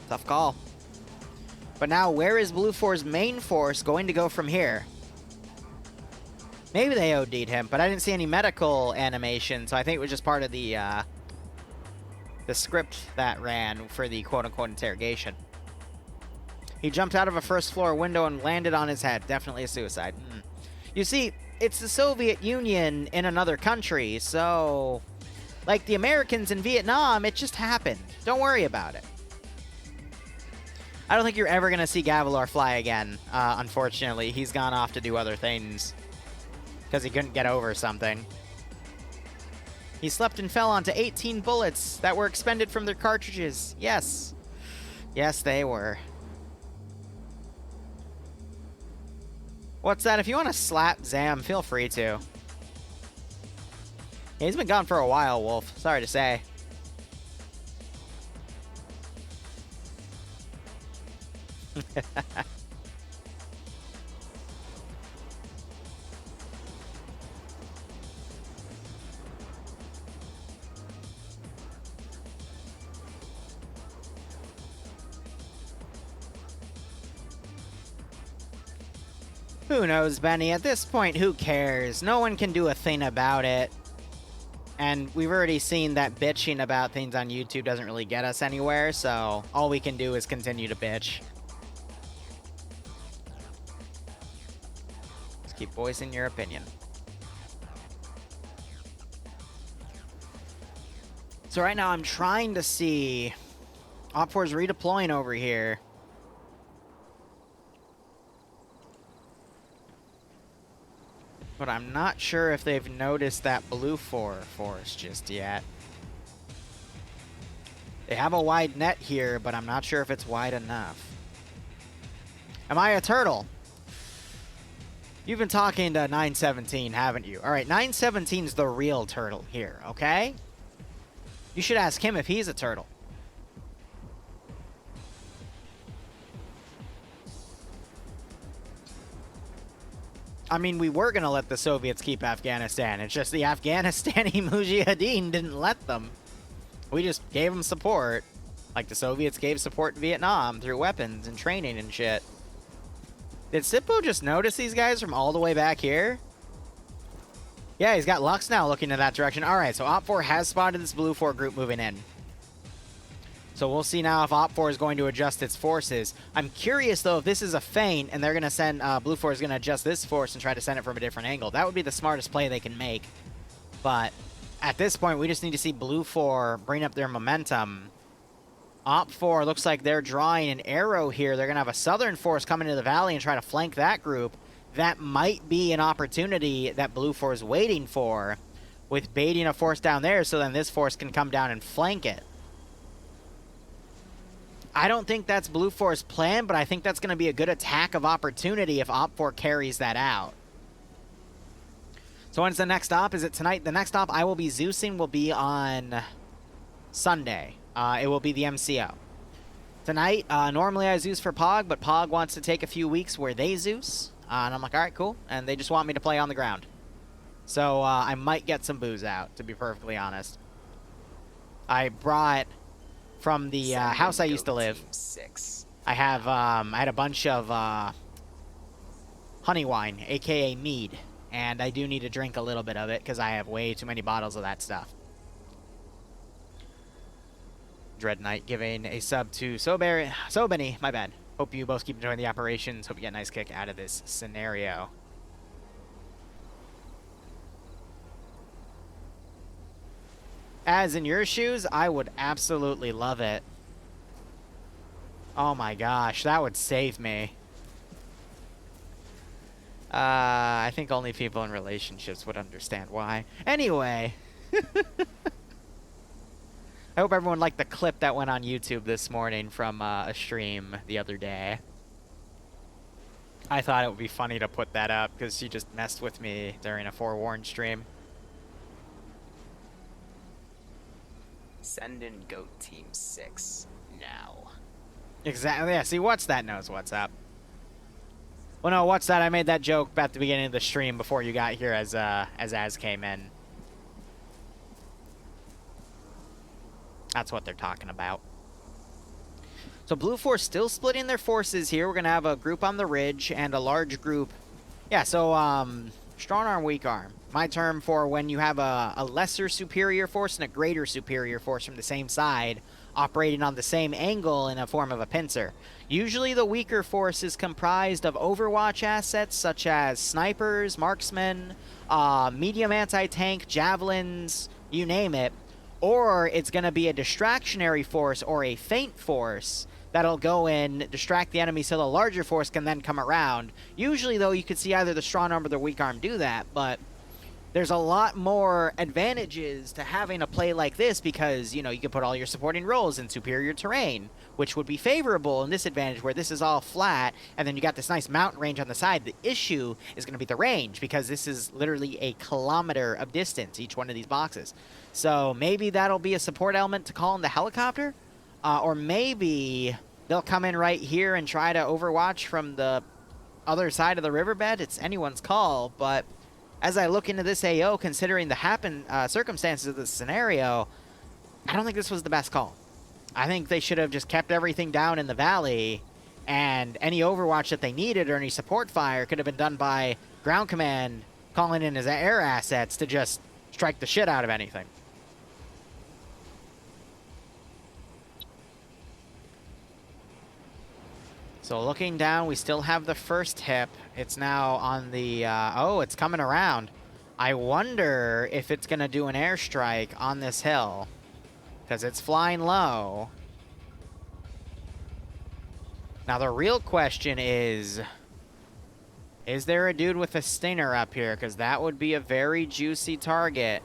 Tough call. But now, where is Blue 4's main force going to go from here? Maybe they OD'd him, but I didn't see any medical animation, so I think it was just part of the script that ran for the quote-unquote interrogation. He jumped out of a first-floor window and landed on his head. Definitely a suicide. You see, it's the Soviet Union in another country, so... like the Americans in Vietnam, it just happened. Don't worry about it. I don't think you're ever going to see Gavilar fly again, unfortunately. He's gone off to do other things. Because he couldn't get over something. He slept and fell onto 18 bullets that were expended from their cartridges. Yes. Yes, they were. What's that? If you want to slap Zam, feel free to. Yeah, he's been gone for a while, Wolf. Sorry to say. Who knows, Benny? At this point, who cares? No one can do a thing about it. And we've already seen that bitching about things on YouTube doesn't really get us anywhere, so all we can do is continue to bitch. Just keep voicing your opinion. So right now I'm trying to see... OpFor's redeploying over here. But I'm not sure if they've noticed that Blue 4 force just yet. They have a wide net here, but I'm not sure if it's wide enough. Am I a turtle? You've been talking to 917, haven't you? All right, 917's the real turtle here, okay? You should ask him if he's a turtle. I mean, we were going to let the Soviets keep Afghanistan. It's just the Afghanistani Mujahedeen didn't let them. We just gave them support. Like the Soviets gave support to Vietnam through weapons and training and shit. Did Sippo just notice these guys from all the way back here? Yeah, he's got Lux now looking in that direction. All right, so OpFor has spotted this Blue 4 group moving in. So we'll see now if OpFor is going to adjust its forces. I'm curious, though, if this is a feint and they're going to send... Blue 4 is going to adjust this force and try to send it from a different angle. That would be the smartest play they can make. But at this point, we just need to see Blue 4 bring up their momentum. OpFor looks like they're drawing an arrow here. They're going to have a southern force come into the valley and try to flank that group. That might be an opportunity that Blue 4 is waiting for, with baiting a force down there so then this force can come down and flank it. I don't think that's Blue 4's plan, but I think that's going to be a good attack of opportunity if OpFor carries that out. So when's the next stop? Is it tonight? The next stop I will be Zeusing will be on Sunday. It will be the MCO. Tonight, normally I Zeus for Pog, but Pog wants to take a few weeks where they Zeus. And I'm like, all right, cool. And they just want me to play on the ground. So I might get some booze out, to be perfectly honest. I brought... from the house I used to live, I had a bunch of honey wine, aka mead, and I do need to drink a little bit of it because I have way too many bottles of that stuff. Dread Knight giving a sub to Sobeny, my bad. Hope you both keep enjoying the operations. Hope you get a nice kick out of this scenario. As in your shoes, I would absolutely love it. Oh my gosh, that would save me. I think only people in relationships would understand why. Anyway. I hope everyone liked the clip that went on YouTube this morning from a stream the other day. I thought it would be funny to put that up because she just messed with me during a Forewarned stream. Send in Goat Team 6 now. Exactly. Yeah, see, What's That knows what's up. Well, no, What's That? I made that joke at the beginning of the stream before you got here as Az came in. That's what they're talking about. So Blue Force still splitting their forces here. We're going to have a group on the ridge and a large group. Yeah, so strong arm, weak arm. My term for when you have a lesser superior force and a greater superior force from the same side operating on the same angle in a form of a pincer. Usually the weaker force is comprised of Overwatch assets such as snipers, marksmen, medium anti-tank, javelins, you name it. Or it's going to be a distractionary force or a feint force that'll go in, distract the enemy so the larger force can then come around. Usually, though, you could see either the strong arm or the weak arm do that, but there's a lot more advantages to having a play like this because, you know, you can put all your supporting roles in superior terrain, which would be favorable in this advantage where this is all flat, and then you got this nice mountain range on the side. The issue is going to be the range because this is literally a kilometer of distance, each one of these boxes. So maybe that'll be a support element to call in the helicopter, or maybe they'll come in right here and try to overwatch from the other side of the riverbed. It's anyone's call, but as I look into this AO, considering the circumstances of this scenario, I don't think this was the best call. I think they should have just kept everything down in the valley, and any overwatch that they needed or any support fire could have been done by ground command calling in his air assets to just strike the shit out of anything. So looking down, we still have the first hip. It's now on the, oh, it's coming around. I wonder if it's going to do an airstrike on this hill, because it's flying low. Now the real question is there a dude with a stinger up here? Because that would be a very juicy target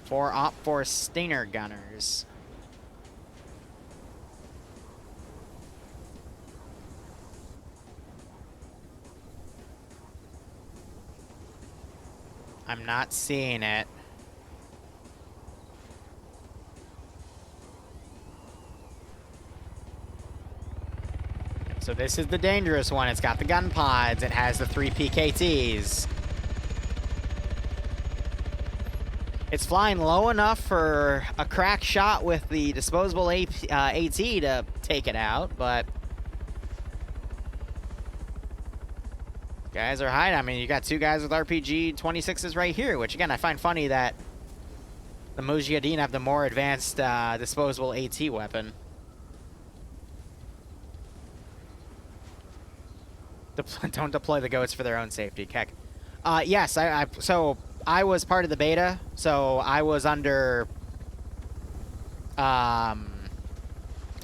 for OpForce stinger gunners. I'm not seeing it. So this is the dangerous one. It's got the gun pods. It has the 3 PKTs. It's flying low enough for a crack shot with the disposable AT to take it out, but guys are hiding. I mean, you got two guys with RPG 26s right here, which again, I find funny that the Mujahedeen have the more advanced disposable AT weapon. Don't deploy the goats for their own safety, Keck. Yes, so I was part of the beta, so I was under, I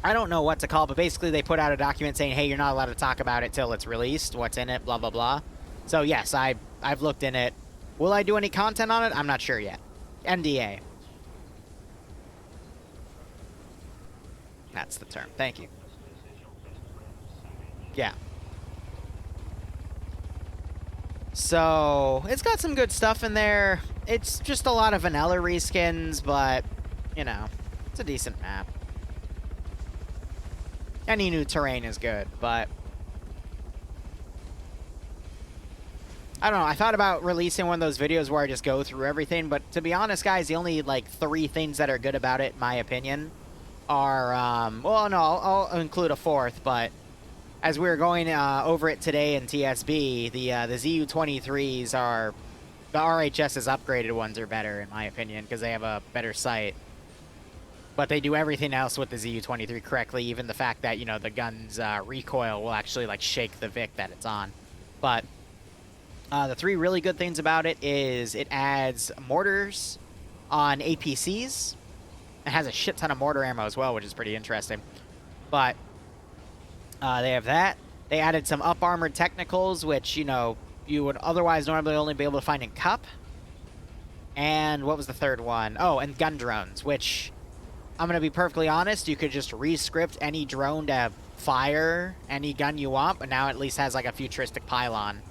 don't know what to call it, but basically they put out a document saying, hey, you're not allowed to talk about it till it's released, what's in it, blah, blah, blah. So yes, I've looked in it. Will I do any content on it? I'm not sure yet. NDA. That's the term. Thank you. Yeah. So, it's got some good stuff in there. It's just a lot of vanilla reskins, but, you know, it's a decent map. Any new terrain is good, but I don't know. I thought about releasing one of those videos where I just go through everything, but to be honest, guys, the only, like, 3 things that are good about it, in my opinion, are, well, no, I'll include a 4th, but as we were going over it today in TSB, the ZU-23s are, the RHS's upgraded ones are better, in my opinion, because they have a better sight. But they do everything else with the ZU-23 correctly, even the fact that, you know, the gun's recoil will actually, like, shake the Vic that it's on. But the 3 really good things about it is it adds mortars on APCs. It has a shit ton of mortar ammo as well, which is pretty interesting. But they have that. They added some up-armored technicals, which, you know, you would otherwise normally only be able to find in Cup. And what was the third one? Oh, and gun drones, which, I'm going to be perfectly honest, you could just re-script any drone to fire any gun you want, but now at least has like a futuristic pylon.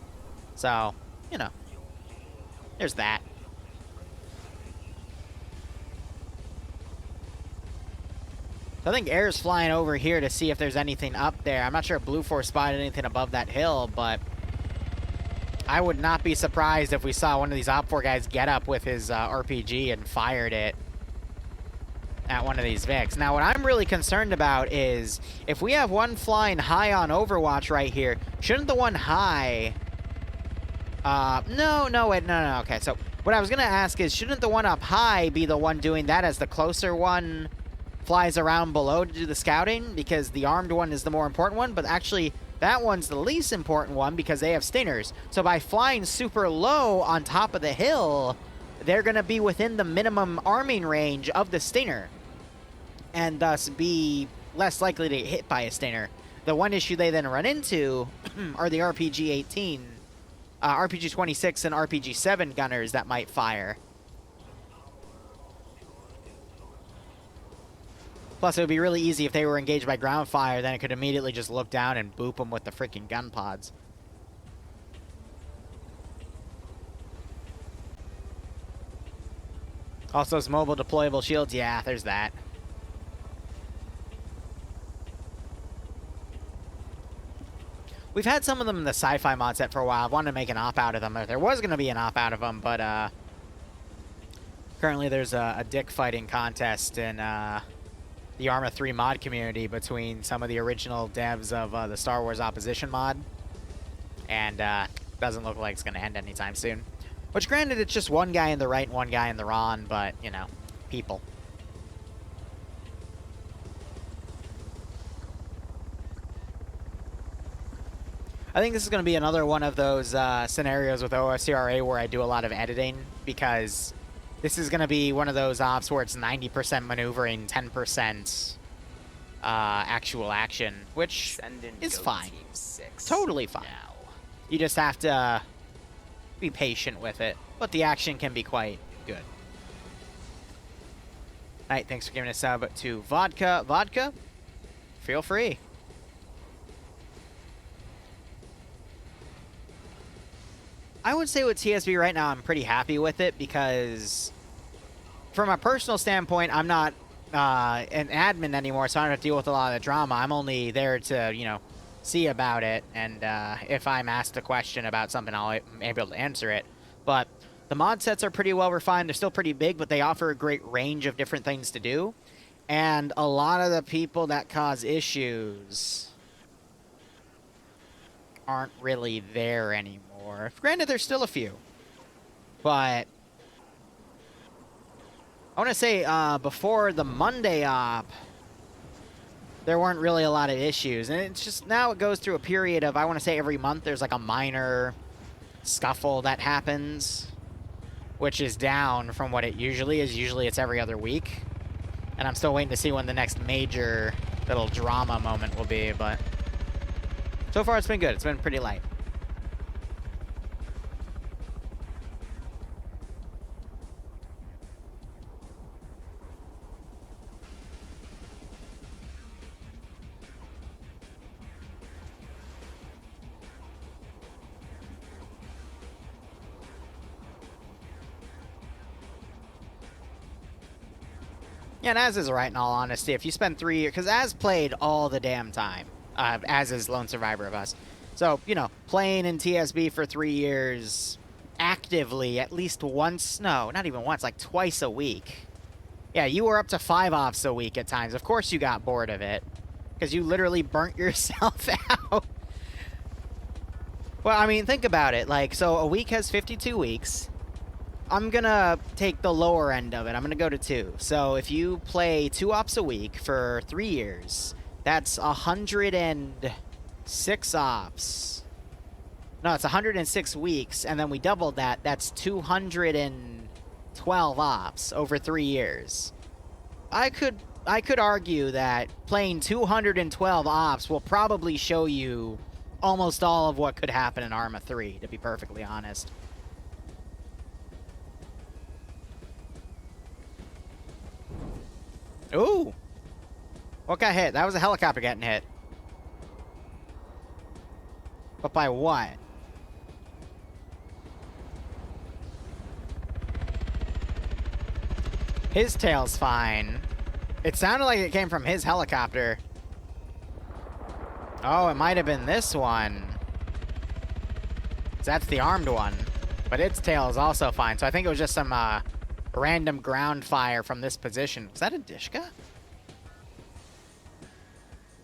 So, you know, there's that. So I think Air's flying over here to see if there's anything up there. I'm not sure if Blue Force spotted anything above that hill, but I would not be surprised if we saw one of these Op4 guys get up with his RPG and fired it at one of these Vics. Now, what I'm really concerned about is if we have one flying high on Overwatch right here, shouldn't the one high... No, okay. So what I was going to ask is, shouldn't the one up high be the one doing that as the closer one flies around below to do the scouting? Because the armed one is the more important one, but actually that one's the least important one because they have stingers. So by flying super low on top of the hill, they're going to be within the minimum arming range of the stinger and thus be less likely to get hit by a stinger. The one issue they then run into are the RPG-18, RPG-26 and RPG-7 gunners that might fire. Plus, it would be really easy if they were engaged by ground fire, then it could immediately just look down and boop them with the freaking gun pods. Also, those mobile deployable shields, yeah, there's that. We've had some of them in the sci-fi mod set for a while. I wanted to make an op out of them. There was going to be an op out of them, but currently there's a dick fighting contest in the Arma 3 mod community between some of the original devs of the Star Wars Opposition mod. And doesn't look like it's going to end anytime soon. Which, granted, it's just one guy in the right and one guy in the wrong, but, you know, people. I think this is going to be another one of those scenarios with OFCRA where I do a lot of editing, because this is going to be one of those ops where it's 90% maneuvering, 10% actual action, which is fine. Totally fine. Now. You just have to be patient with it, but the action can be quite good. All right, thanks for giving a sub to Vodka. Vodka, feel free. I would say with TSB right now, I'm pretty happy with it because from a personal standpoint, I'm not an admin anymore, so I don't have to deal with a lot of the drama. I'm only there to, you know, see about it, and if I'm asked a question about something, I'll be able to answer it. But the mod sets are pretty well refined. They're still pretty big, but they offer a great range of different things to do. And a lot of the people that cause issues aren't really there anymore. Granted, there's still a few, but I want to say before the Monday op, there weren't really a lot of issues. And it's just now it goes through a period of, I want to say every month there's like a minor scuffle that happens, which is down from what it usually is. Usually it's every other week. And I'm still waiting to see when the next major little drama moment will be, but so far it's been good. It's been pretty light. Yeah, and Az is right, in all honesty. If you spend 3 years... Because Az played all the damn time. Az is Lone Survivor of us. So, you know, playing in TSB for 3 years actively at least once... No, not even once. Like twice a week. Yeah, you were up to 5 offs a week at times. Of course you got bored of it. Because you literally burnt yourself out. Well, I mean, think about it. Like, so a week has 52 weeks. I'm going to take the lower end of it. I'm going to go to 2. So if you play 2 ops a week for 3 years, that's 106 ops. No, it's 106 weeks, and then we doubled that. That's 212 ops over 3 years. I could argue that playing 212 ops will probably show you almost all of what could happen in Arma 3, to be perfectly honest. Ooh. What got hit? That was a helicopter getting hit. But by what? His tail's fine. It sounded like it came from his helicopter. Oh, it might have been this one. That's the armed one. But its tail is also fine. So I think it was just some random ground fire from this position. Was that a Dishka?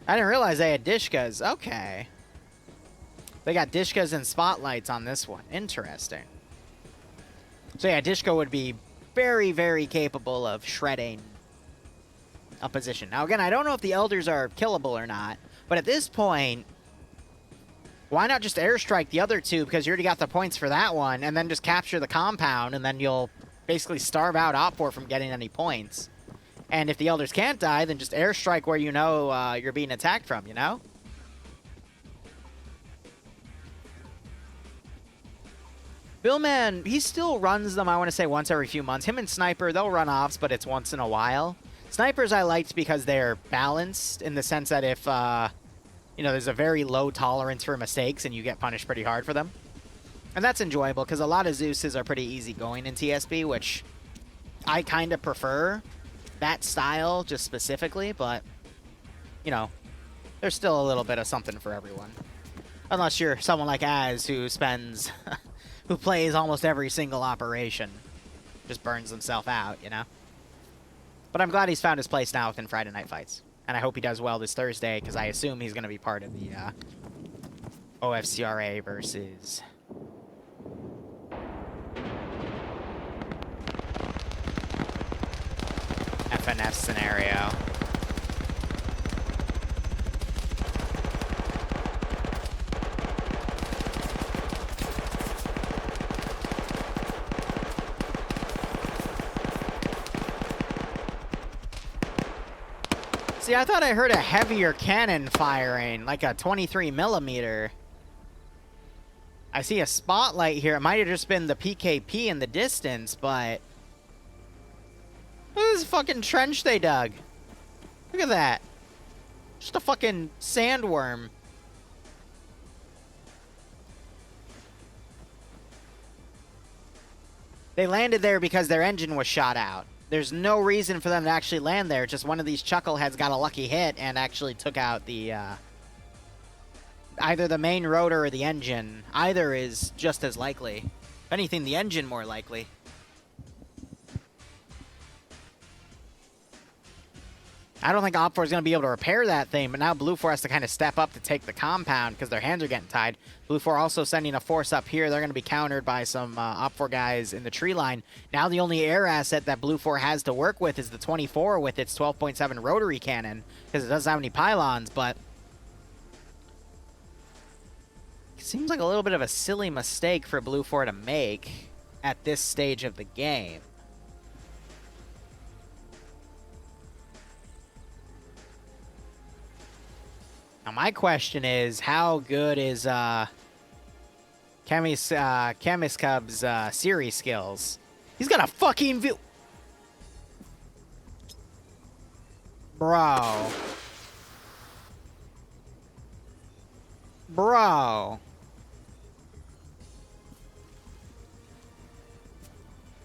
I didn't realize they had Dishkas. Okay. They got Dishkas and spotlights on this one. Interesting. So yeah, Dishka would be very, very capable of shredding a position. Now again, I don't know if the Elders are killable or not, but at this point, why not just airstrike the other two, because you already got the points for that one, and then just capture the compound, and then you'll basically starve out OPFOR from getting any points. And if the Elders can't die, then just airstrike where you know you're being attacked from, you know? Billman, he still runs them, I want to say, once every few months. Him and Sniper, they'll run offs, but it's once in a while. Snipers I liked because they're balanced in the sense that if, you know, there's a very low tolerance for mistakes and you get punished pretty hard for them. And that's enjoyable because a lot of Zeuses are pretty easygoing in TSB, which I kind of prefer that style just specifically, but, you know, there's still a little bit of something for everyone. Unless you're someone like Az who spends... who plays almost every single operation. Just burns himself out, you know? But I'm glad he's found his place now within Friday Night Fights. And I hope he does well this Thursday, because I assume he's going to be part of the OFCRA versus... FNF scenario. See, I thought I heard a heavier cannon firing, like a 23 millimeter. I see a spotlight here. It might have just been the PKP in the distance, but... Look at this fucking trench they dug. Look at that. Just a fucking sandworm. They landed there because their engine was shot out. There's no reason for them to actually land there. Just one of these chuckleheads got a lucky hit and actually took out the, either the main rotor or the engine. Either is just as likely. If anything, the engine more likely. I don't think OPFOR is going to be able to repair that thing, but now Blue 4 has to kind of step up to take the compound because their hands are getting tied. Blue 4 also sending a force up here. They're going to be countered by some OPFOR guys in the tree line. Now the only air asset that Blue 4 has to work with is the 24 with its 12.7 rotary cannon because it doesn't have any pylons, but it seems like a little bit of a silly mistake for Blue 4 to make at this stage of the game. Now my question is, how good is Chemiskub's series skills? He's got a fucking view. Bro. Bro.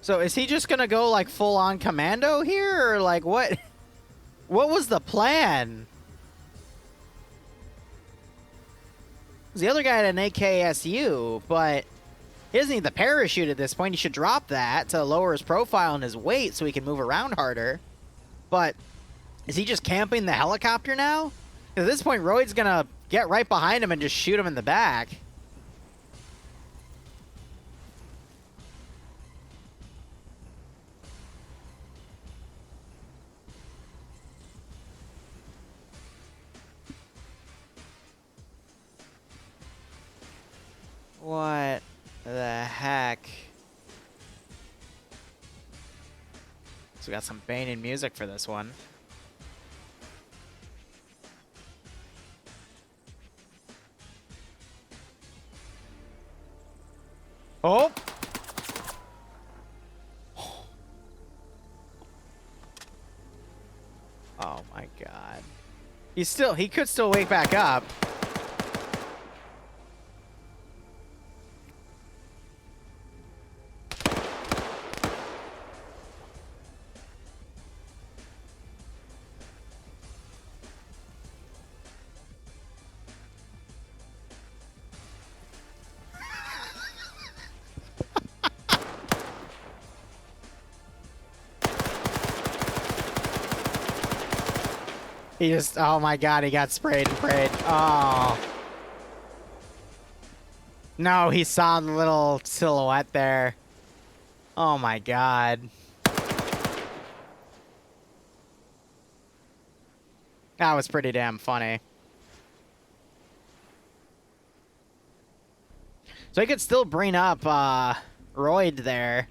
So is he just gonna go like full on commando here, or like what? What was the plan? The other guy had an AKSU, but he doesn't need the parachute at this point. He should drop that to lower his profile and his weight so he can move around harder. But is he just camping the helicopter now? At this point, Royd's going to get right behind him and just shoot him in the back. What the heck? So we got some Bane music for this one. Oh! Oh my god. He could still wake back up. He just, oh my god, he got sprayed and prayed. Oh. No, he saw the little silhouette there. Oh my god. That was pretty damn funny. So he could still bring up Royd there.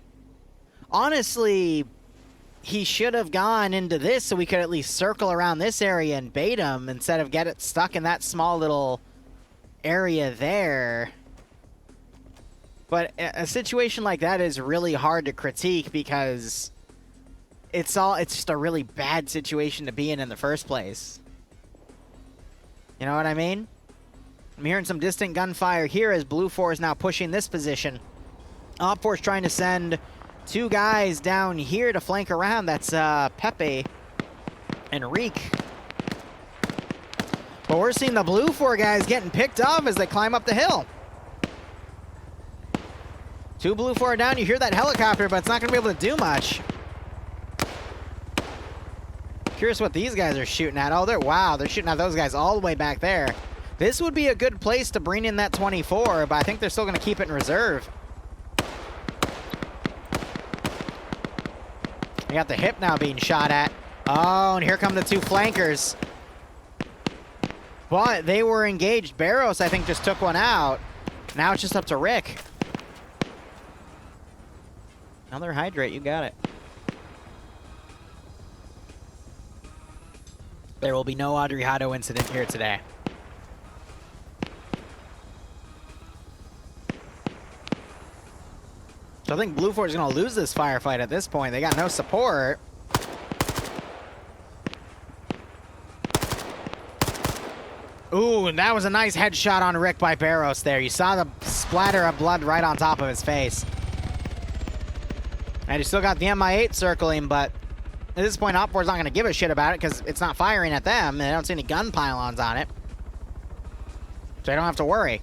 Honestly, he should have gone into this so we could at least circle around this area and bait him instead of get it stuck in that small little area there. But a situation like that is really hard to critique because it's just a really bad situation to be in the first place. You know what I mean? I'm hearing some distant gunfire here as Blue 4 is now pushing this position. Op 4 is trying to send 2 guys down here to flank around. That's Pepe and Reek. But we're seeing the Blue 4 guys getting picked off as they climb up the hill. 2 Blue 4 down. You hear that helicopter, but it's not going to be able to do much. Curious what these guys are shooting at. Oh, they're shooting at those guys all the way back there. This would be a good place to bring in that 24, but I think they're still going to keep it in reserve. We got the hip now being shot at. Oh, and here come the 2 flankers. But they were engaged. Barros, I think, just took one out. Now it's just up to Rick. Another hydrate, you got it. There will be no Adriado incident here today. So I think Blue 4 is going to lose this firefight at this point. They got no support. Ooh, and that was a nice headshot on Rick by Barros there. You saw the splatter of blood right on top of his face. And you still got the MI8 circling, but at this point, Op 4's not going to give a shit about it because it's not firing at them, and they don't see any gun pylons on it. So they don't have to worry.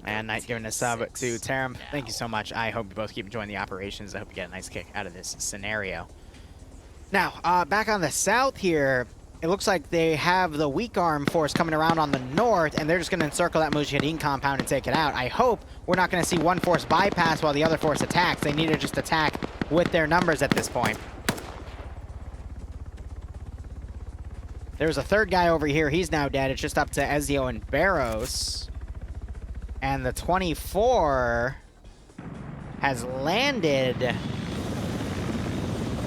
And Knight giving a sub to Taram. Thank you so much. I hope you both keep enjoying the operations. I hope you get a nice kick out of this scenario. Now, back on the south here, it looks like they have the weak arm force coming around on the north, and they're just going to encircle that Mujahedeen compound and take it out. I hope we're not going to see one force bypass while the other force attacks. They need to just attack with their numbers at this point. There's a third guy over here. He's now dead. It's just up to Ezio and Barros. And the 24 has landed.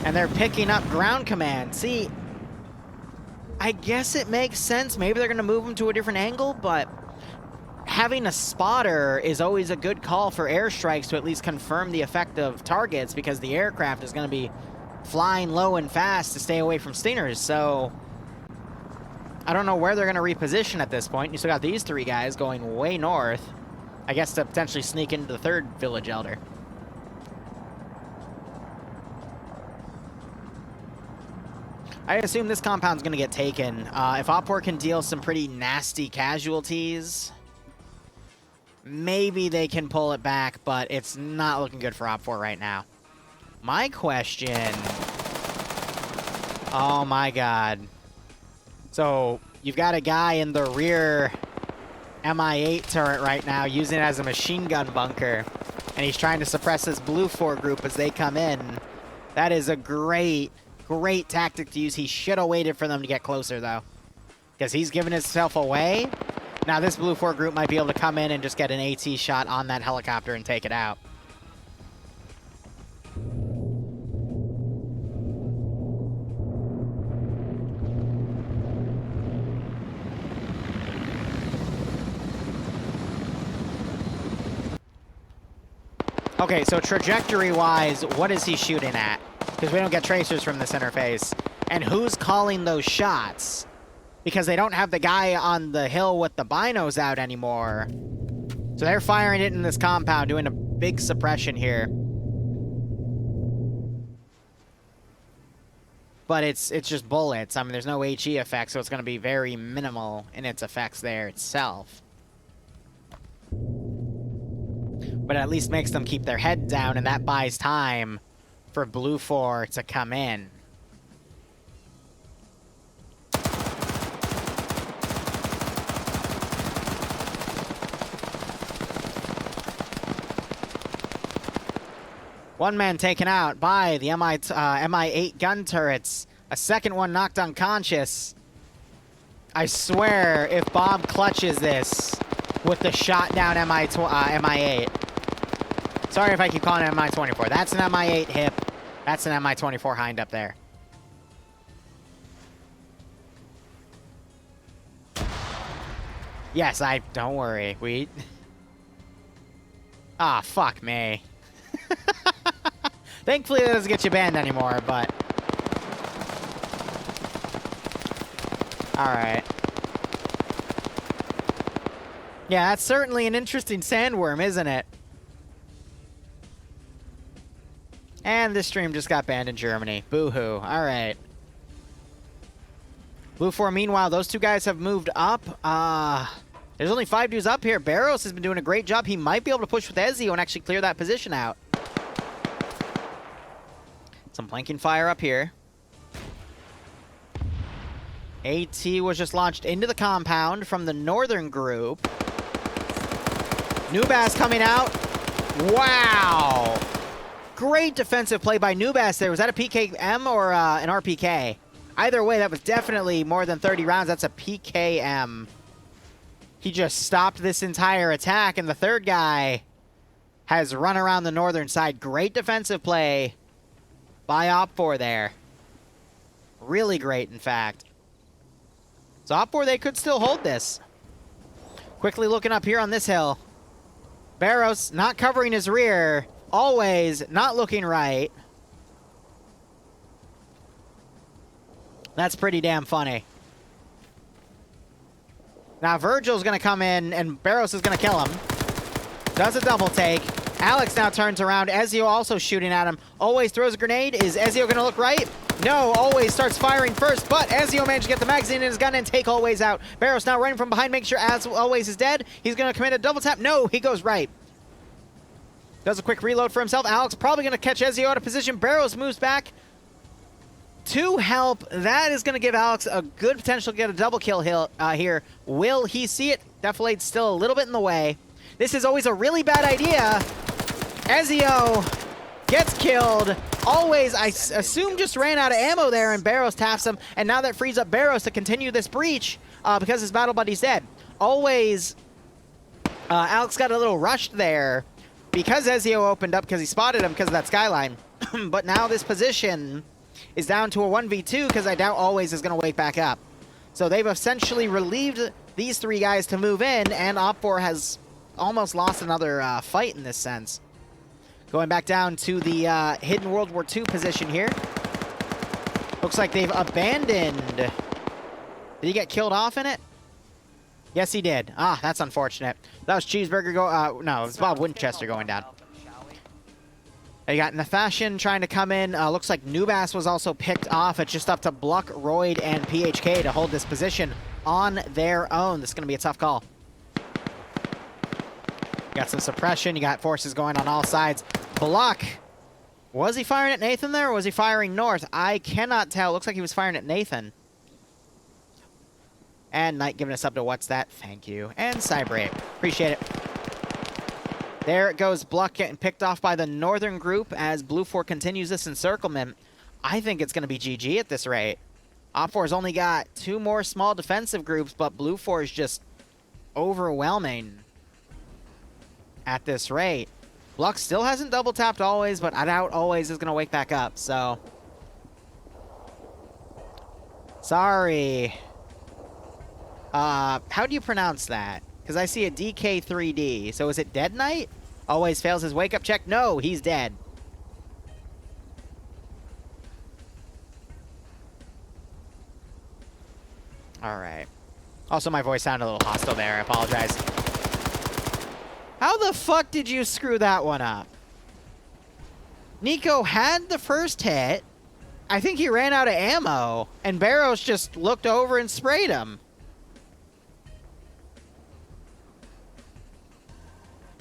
And they're picking up ground command. See, I guess it makes sense. Maybe they're going to move them to a different angle, but having a spotter is always a good call for airstrikes to at least confirm the effect of targets because the aircraft is going to be flying low and fast to stay away from stingers. So I don't know where they're going to reposition at this point. You still got these 3 guys going way north, I guess, to potentially sneak into the 3rd village elder. I assume this compound's going to get taken. If Op 4 can deal some pretty nasty casualties, maybe they can pull it back, but it's not looking good for Op 4 right now. My question... Oh my god. So, you've got a guy in the rear MI8 turret right now using it as a machine gun bunker, and he's trying to suppress this Blue 4 group as they come in. That is a great tactic to use. He should have waited for them to get closer, though, because he's giving himself away. Now, this Blue 4 group might be able to come in and just get an AT shot on that helicopter and take it out. Okay, so trajectory-wise, what is he shooting at? Because we don't get tracers from this interface. And who's calling those shots? Because they don't have the guy on the hill with the binos out anymore. So they're firing it in this compound, doing a big suppression here. But it's just bullets. I mean, there's no HE effect, so it's going to be very minimal in its effects there itself. but at least makes them keep their head down, and that buys time for Blue 4 to come in. One man taken out by the MI8 gun turrets. A second one knocked unconscious. I swear, if Bob clutches this with the shot down MI8. Sorry if I keep calling it MI24. That's an MI8 hip. That's an MI24 hind up there. Yes, don't worry. Ah, fuck me. Thankfully, that doesn't get you banned anymore, but... Alright. Yeah, that's certainly an interesting sandworm, isn't it? And this stream just got banned in Germany. Boo-hoo. Alright. Blue 4, meanwhile, those two guys have moved up. There's only 5 dudes up here. Barros has been doing a great job. He might be able to push with Ezio and actually clear that position out. Some flanking fire up here. AT was just launched into the compound from the northern group. Nubas coming out. Wow! Great defensive play by Nubas there. Was that a PKM or an RPK? Either way, that was definitely more than 30 rounds. That's a PKM. He just stopped this entire attack, and the third guy has run around the northern side. Great defensive play by Op4 there. Really great, in fact. So Op4, they could still hold this. Quickly looking up here on this hill. Barros not covering his rear. Always not looking right. That's pretty damn funny. Now Virgil's going to come in, and Barros is going to kill him. Does a double take. Alex now turns around. Ezio also shooting at him. Always throws a grenade. Is Ezio going to look right? No, Always starts firing first, but Ezio managed to get the magazine in his gun and take Always out. Barros now running from behind, making sure Always is dead. He's going to commit a double tap. No, he goes right. Does a quick reload for himself. Alex probably going to catch Ezio out of position. Barros moves back to help. That is going to give Alex a good potential to get a double kill here. Will he see it? Deflate's still a little bit in the way. This is always a really bad idea. Ezio gets killed. Always, I assume, just ran out of ammo there, and Barros taps him. And now that frees up Barros to continue this breach because his battle buddy's dead. Always, Alex got a little rushed there because Ezio opened up because he spotted him because of that skyline. But now this position is down to a 1v2 because I doubt Always is going to wake back up. So they've essentially relieved these 3 guys to move in, and Op4 has almost lost another fight in this sense. Going back down to the hidden World War II position here. Looks like they've abandoned. Did he get killed off in it? Yes, he did. Ah, that's unfortunate. That was Cheeseburger no, it was Bob Winchester going down. You got Nefashion trying to come in. Looks like Nubas was also picked off. It's just up to Bluck, Royd, and PHK to hold this position on their own. This is going to be a tough call. Got some suppression. You got forces going on all sides. Bluck. Was he firing at Nathan there, or was he firing north? I cannot tell. Looks like he was firing at Nathan. And Knight giving us up to what's that? Thank you. And Cybrate. Appreciate it. There it goes. Bluck getting picked off by the northern group as Blue 4 continues this encirclement. I think it's going to be GG at this rate. Op4's only got 2 more small defensive groups, but Blue 4 is just overwhelming at this rate. Bluck still hasn't double tapped Always, but I doubt Always is going to wake back up, so. Sorry. How do you pronounce that? Because I see a DK3D. So is it Dead Knight? Always fails his wake-up check? No, he's dead. All right. Also, my voice sounded a little hostile there. I apologize. How the fuck did you screw that one up? Nico had the first hit. I think he ran out of ammo, and Barros just looked over and sprayed him.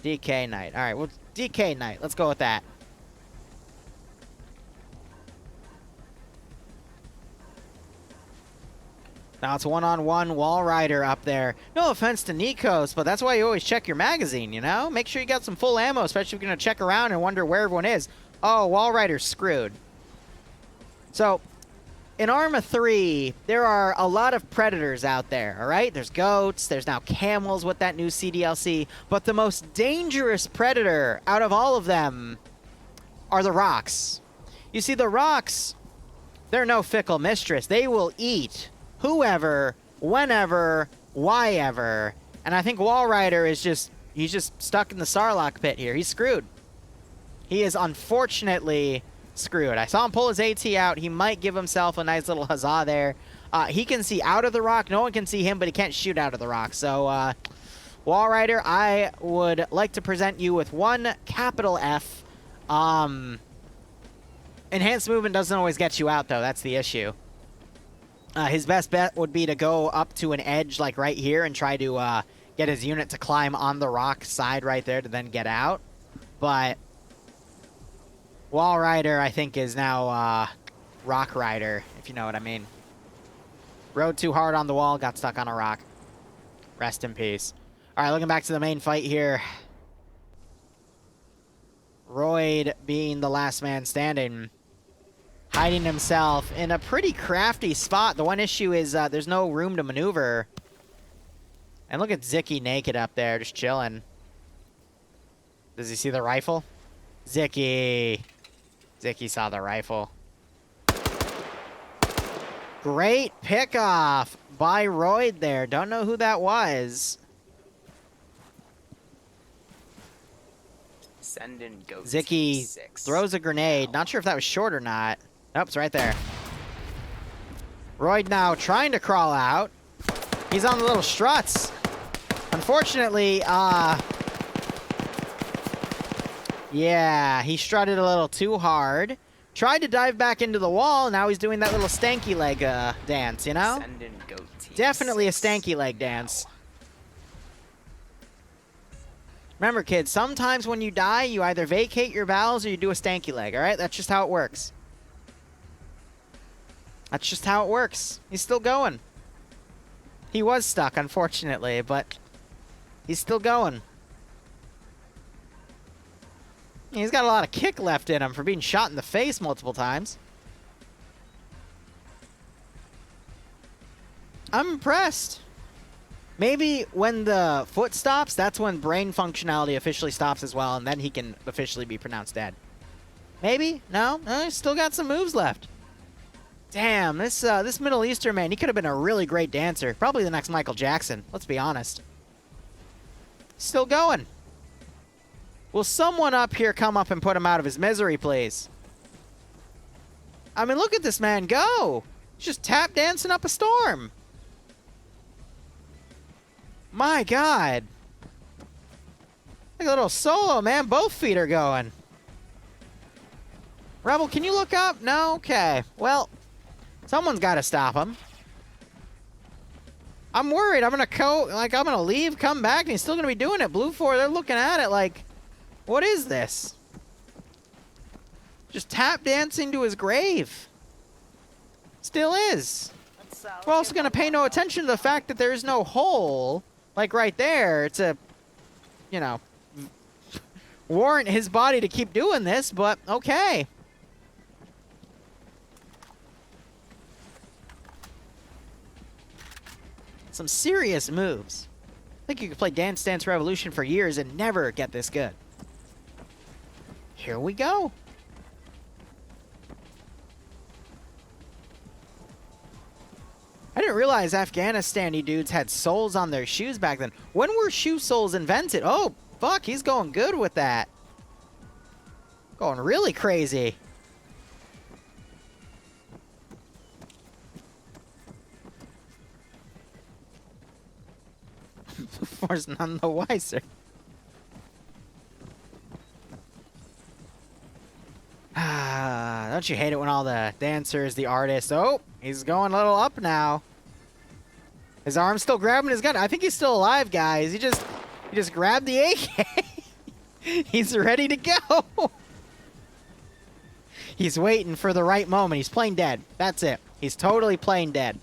DK Knight. All right, well, DK Knight. Let's go with that. Now it's one-on-one Wall Rider up there. No offense to Nikos, but that's why you always check your magazine, you know? Make sure you got some full ammo, especially if you're going to check around and wonder where everyone is. Oh, Wall Rider's screwed. So, in Arma 3, there are a lot of predators out there, all right? There's goats, there's now camels with that new CDLC, but the most dangerous predator out of all of them are the rocks. You see, the rocks, they're no fickle mistress. They will eat whoever, whenever, why ever. And I think Wall Rider is he's just stuck in the Sarlacc pit here. He's screwed. He is unfortunately screwed. I saw him pull his AT out. He might give himself a nice little huzzah there. He can see out of the rock. No one can see him, but he can't shoot out of the rock. So, Wall Rider, I would like to present you with one capital F. Enhanced movement doesn't always get you out, though. That's the issue. His best bet would be to go up to an edge like right here and try to get his unit to climb on the rock side right there to then get out. But Wall Rider, I think, is now Rock Rider, if you know what I mean. Rode too hard on the wall, got stuck on a rock. Rest in peace. All right, looking back to the main fight here. Royd being the last man standing. Hiding himself in a pretty crafty spot. The one issue is there's no room to maneuver. And look at Zicky naked up there, just chilling. Does he see the rifle? Zicky. Zicky saw the rifle. Great pickoff by Royd there. Don't know who that was. Send in goat Zicky team 6. throws a grenade. Not sure if that was short or not. Nope, it's right there. Royd now trying to crawl out. He's on the little struts. Unfortunately, yeah, he strutted a little too hard. Tried to dive back into the wall. Now he's doing that little stanky leg dance, you know? Send in goat team Definitely a 6 stanky leg dance. Remember, kids, sometimes when you die, you either vacate your bowels or you do a stanky leg, all right? That's just how it works. That's just how it works. He's still going. He was stuck, unfortunately, but he's still going. He's got a lot of kick left in him for being shot in the face multiple times. I'm impressed. Maybe when the foot stops, that's when brain functionality officially stops as well, and then he can officially be pronounced dead. Maybe? No? He's still got some moves left. Damn, this Middle Eastern man, he could have been a really great dancer. Probably the next Michael Jackson, let's be honest. Still going. Will someone up here come up and put him out of his misery, please? I mean, look at this man go. He's just tap dancing up a storm. My God. Like a little solo, man. Both feet are going. Rebel, can you look up? No? Okay. Well, someone's got to stop him. I'm worried. I'm going to leave, come back, and he's still going to be doing it. Blue 4, they're looking at it like, what is this? Just tap dancing to his grave. Still is. We're also going to pay no attention to the fact that there's no hole, like right there, to, you know, warrant his body to keep doing this, but okay. Some serious moves. I think you could play Dance Dance Revolution for years and never get this good. Here we go. I didn't realize Afghanistani dudes had soles on their shoes back then. When were shoe soles invented? Oh, fuck, he's going good with that. Going really crazy. Four's none the wiser. Don't you hate it when all the dancers, the artists... Oh, he's going a little up now. His arm's still grabbing his gun. I think he's still alive, guys. He just grabbed the AK. He's ready to go. He's waiting for the right moment. He's playing dead. That's it. He's totally playing dead.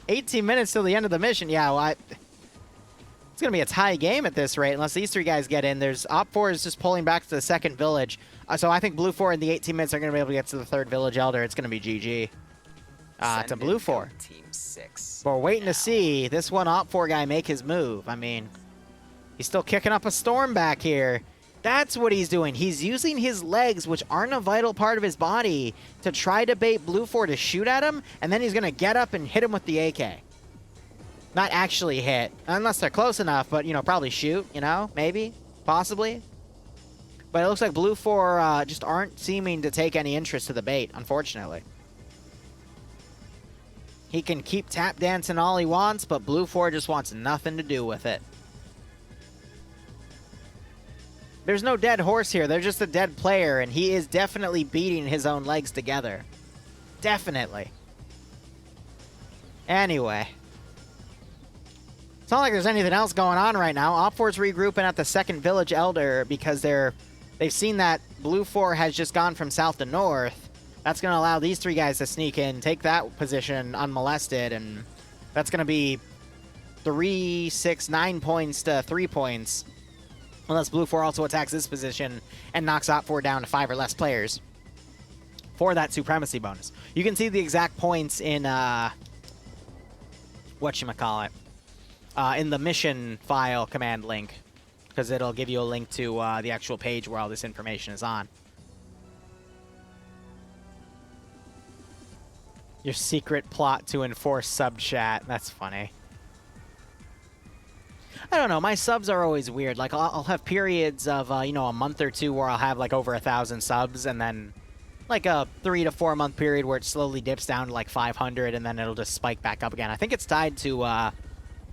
18 minutes till the end of the mission. Yeah, well, it's going to be a tie game at this rate unless these three guys get in. There's Op4 is just pulling back to the second village. So I think Blue 4 in the 18 minutes are going to be able to get to the third village elder. It's going to be GG. To Blue 4. Team 6. But we're waiting to see this one Op4 guy make his move. I mean, he's still kicking up a storm back here. That's what he's doing. He's using his legs, which aren't a vital part of his body, to try to bait Blue 4 to shoot at him, and then he's going to get up and hit him with the AK. Not actually hit, unless they're close enough, but, you know, probably shoot, you know, maybe, possibly. But it looks like Blue 4 just aren't seeming to take any interest to the bait, unfortunately. He can keep tap dancing all he wants, but Blue 4 just wants nothing to do with it. There's no dead horse here. There's just a dead player, and he is definitely beating his own legs together. Definitely. Anyway. It's not like there's anything else going on right now. Op4's regrouping at the second village elder because they've seen that Blue 4 has just gone from south to north. That's going to allow these three guys to sneak in, take that position unmolested, and that's going to be 3, 6, 9 points to 3 points. Unless Blue 4 also attacks this position and knocks Op4 down to 5 or less players for that supremacy bonus. You can see the exact points in, whatchamacallit, in the mission file command link, because it'll give you a link to the actual page where all this information is on. Your secret plot to enforce sub chat. That's funny. I don't know. My subs are always weird. Like, I'll have periods of, you know, a month or two where I'll have, like, over 1,000 subs, and then, like, a 3 to 4 month period where it slowly dips down to, like, 500, and then it'll just spike back up again. I think it's tied to,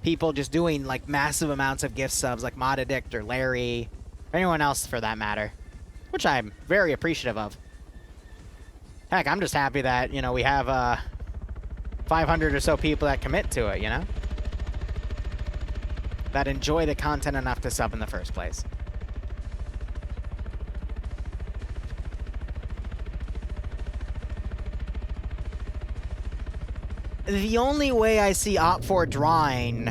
people just doing, like, massive amounts of gift subs, like Mod Addict or Larry, or anyone else for that matter, which I'm very appreciative of. Heck, I'm just happy that, you know, we have, 500 or so people that commit to it, you know? That enjoy the content enough to sub in the first place. The only way I see Op4 drawing...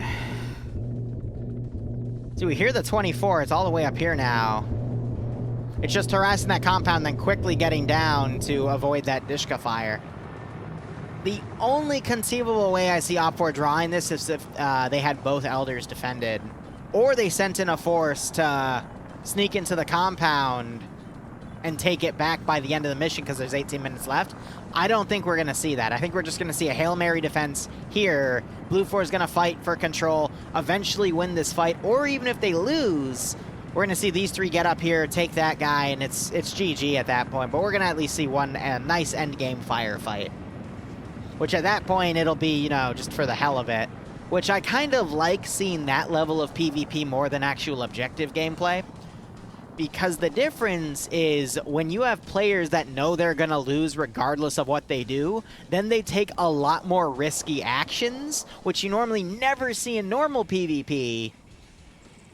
See, we hear the 24. It's all the way up here now. It's just harassing that compound, then quickly getting down to avoid that Dishka fire. The only conceivable way I see Op4 drawing this is if they had both elders defended, or they sent in a force to sneak into the compound and take it back by the end of the mission because there's 18 minutes left. I don't think we're going to see that. I think we're just going to see a Hail Mary defense here. Blue 4 is going to fight for control, eventually win this fight, or even if they lose, we're going to see these three get up here, take that guy, and it's GG at that point. But we're going to at least see one nice endgame firefight. Which at that point, it'll be, you know, just for the hell of it. Which I kind of like seeing that level of PvP more than actual objective gameplay. Because the difference is when you have players that know they're going to lose regardless of what they do, then they take a lot more risky actions, which you normally never see in normal PvP.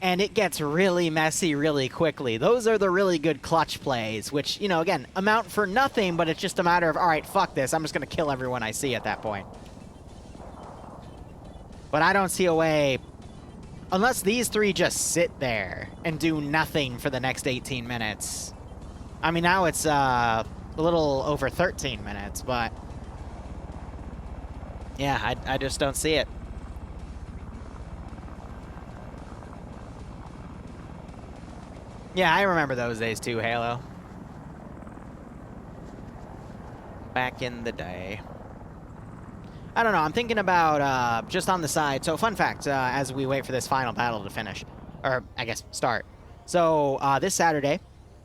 And it gets really messy really quickly. Those are the really good clutch plays, which, you know, again, amount for nothing, but it's just a matter of, all right, fuck this. I'm just going to kill everyone I see at that point. But I don't see a way, unless these three just sit there and do nothing for the next 18 minutes. I mean, now it's a little over 13 minutes, but yeah, I just don't see it. Yeah, I remember those days too, Halo. Back in the day. I don't know, I'm thinking about, just on the side, so fun fact, as we wait for this final battle to finish, or I guess start. So, this Saturday,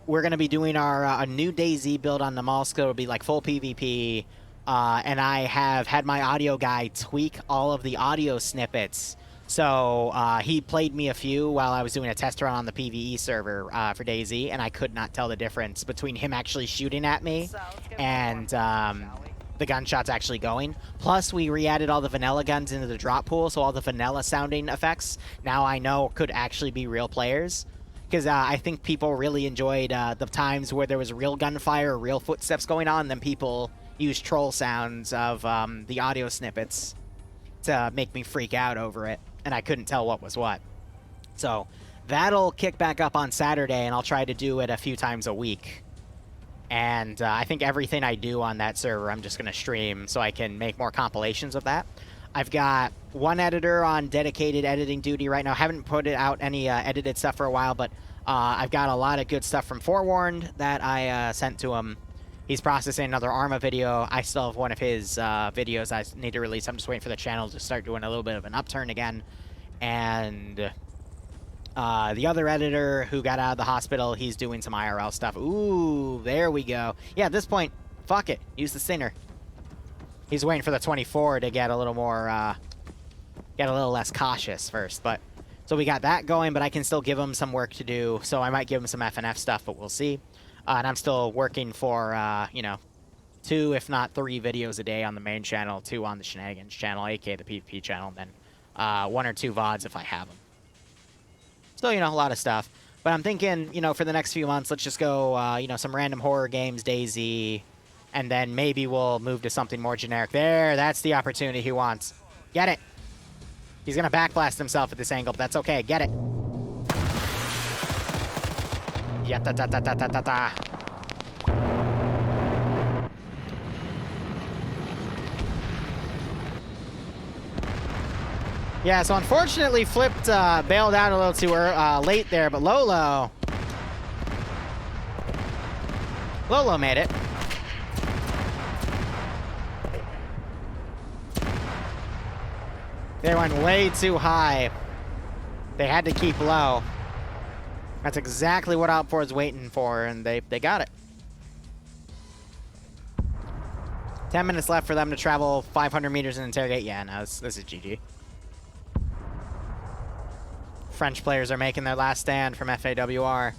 we're going to be doing our a new DayZ build on Namalska. It'll be like full PvP, and I have had my audio guy tweak all of the audio snippets. So he played me a few while I was doing a test run on the PvE server for DayZ, and I could not tell the difference between him actually shooting at me and the gunshots actually going. Plus, we re-added all the vanilla guns into the drop pool, so all the vanilla sounding effects now I know could actually be real players. because I think people really enjoyed the times where there was real gunfire, real footsteps going on, then people used troll sounds of the audio snippets to make me freak out over it, and I couldn't tell what was what. So that'll kick back up on Saturday, and I'll try to do it a few times a week. And I think everything I do on that server, I'm just going to stream so I can make more compilations of that. I've got one editor on dedicated editing duty right now. Haven't put it out any edited stuff for a while, but I've got a lot of good stuff from Forewarned that I sent to him. He's processing another Arma video. I still have one of his videos I need to release. I'm just waiting for the channel to start doing a little bit of an upturn again. And the other editor who got out of the hospital, he's doing some IRL stuff. Ooh, there we go. Yeah, at this point, fuck it. Use the Sinner. He's waiting for the 24 to get a little more, get a little less cautious first. But so we got that going, but I can still give him some work to do. So I might give him some FNF stuff, but we'll see. And I'm still working for, you know, 2, if not 3 videos a day on the main channel, 2 on the Shenanigans channel, aka the PvP channel, and then 1 or 2 VODs if I have them. So, you know, a lot of stuff. But I'm thinking, you know, for the next few months, let's just go, you know, some random horror games, DayZ, and then maybe we'll move to something more generic. There, that's the opportunity he wants. Get it. He's going to backblast himself at this angle, but that's okay. Get it. Ya-ta-ta-ta-ta-ta-ta. Yeah, so unfortunately Flipped bailed out a little too late there, but Lolo made it. They went way too high. They had to keep low. That's exactly what Outpour is waiting for, and they got it. 10 minutes left for them to travel 500 meters and interrogate. Yeah, no, this is GG. French players are making their last stand from FAWR.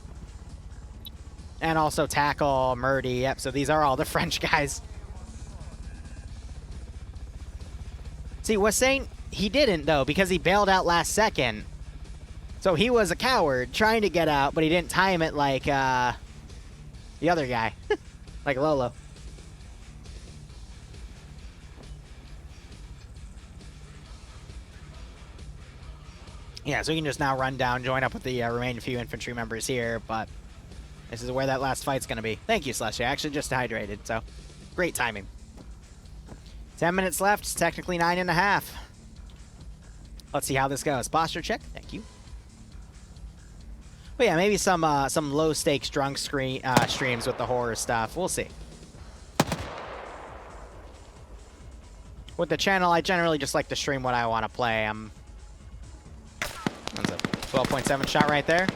And also Tackle, Murdy. Yep, so these are all the French guys. See, Wassaint, he didn't, though, because he bailed out last second. So he was a coward trying to get out, but he didn't time it like the other guy, like Lolo. Yeah, so we can just now run down, join up with the remaining few infantry members here, but this is where that last fight's going to be. Thank you, Slushy. I actually just hydrated, so great timing. 10 minutes left. It's technically 9.5. Let's see how this goes. Posture check. Thank you. But yeah, maybe some low-stakes drunk streams with the horror stuff. We'll see. With the channel, I generally just like to stream what I want to play. That's a 12.7 shot right there.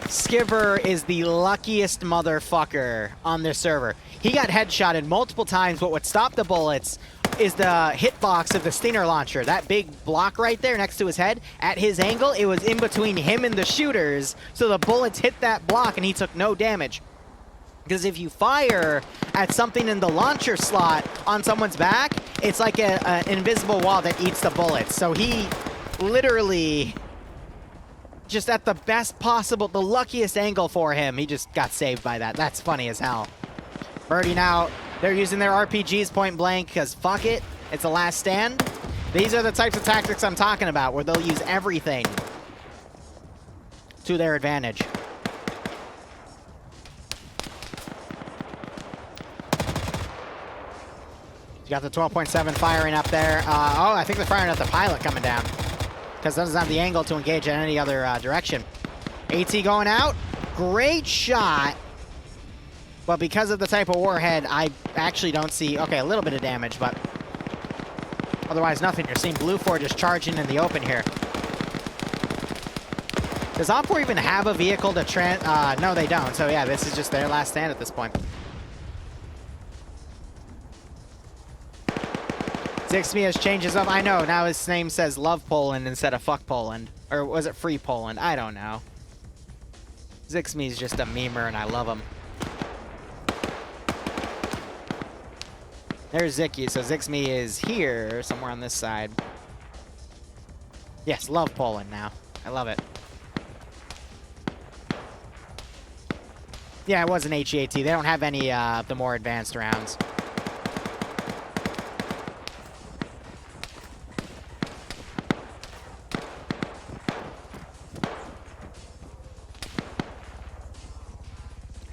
Skibber is the luckiest motherfucker on this server. He got headshotted multiple times, but what stopped the bullets is the hitbox of the Stinger launcher. That big block right there next to his head, at his angle, it was in between him and the shooters, so the bullets hit that block and he took no damage. Because if you fire at something in the launcher slot on someone's back, it's like an invisible wall that eats the bullets. So he literally, just at the best possible, the luckiest angle for him, he just got saved by that. That's funny as hell. Birdie now, they're using their RPGs point blank because fuck it, it's the last stand. These are the types of tactics I'm talking about, where they'll use everything to their advantage. You got the 12.7 firing up there. Oh, I think they're firing at the pilot coming down, because it doesn't have the angle to engage in any other direction. AT going out. Great shot. But because of the type of warhead, I actually don't see... Okay, a little bit of damage, but otherwise nothing. You're seeing Blue 4 just charging in the open here. Does Op4 even have a vehicle to no, they don't. So yeah, this is just their last stand at this point. Zixmi has changes up. I know, now his name says Love Poland instead of Fuck Poland. Or was it Free Poland? I don't know. Zixmi's just a memer and I love him. There's Zicky, so Zixmi is here, somewhere on this side. Yes, Love Poland now. I love it. Yeah, it was an HEAT. They don't have any of the more advanced rounds.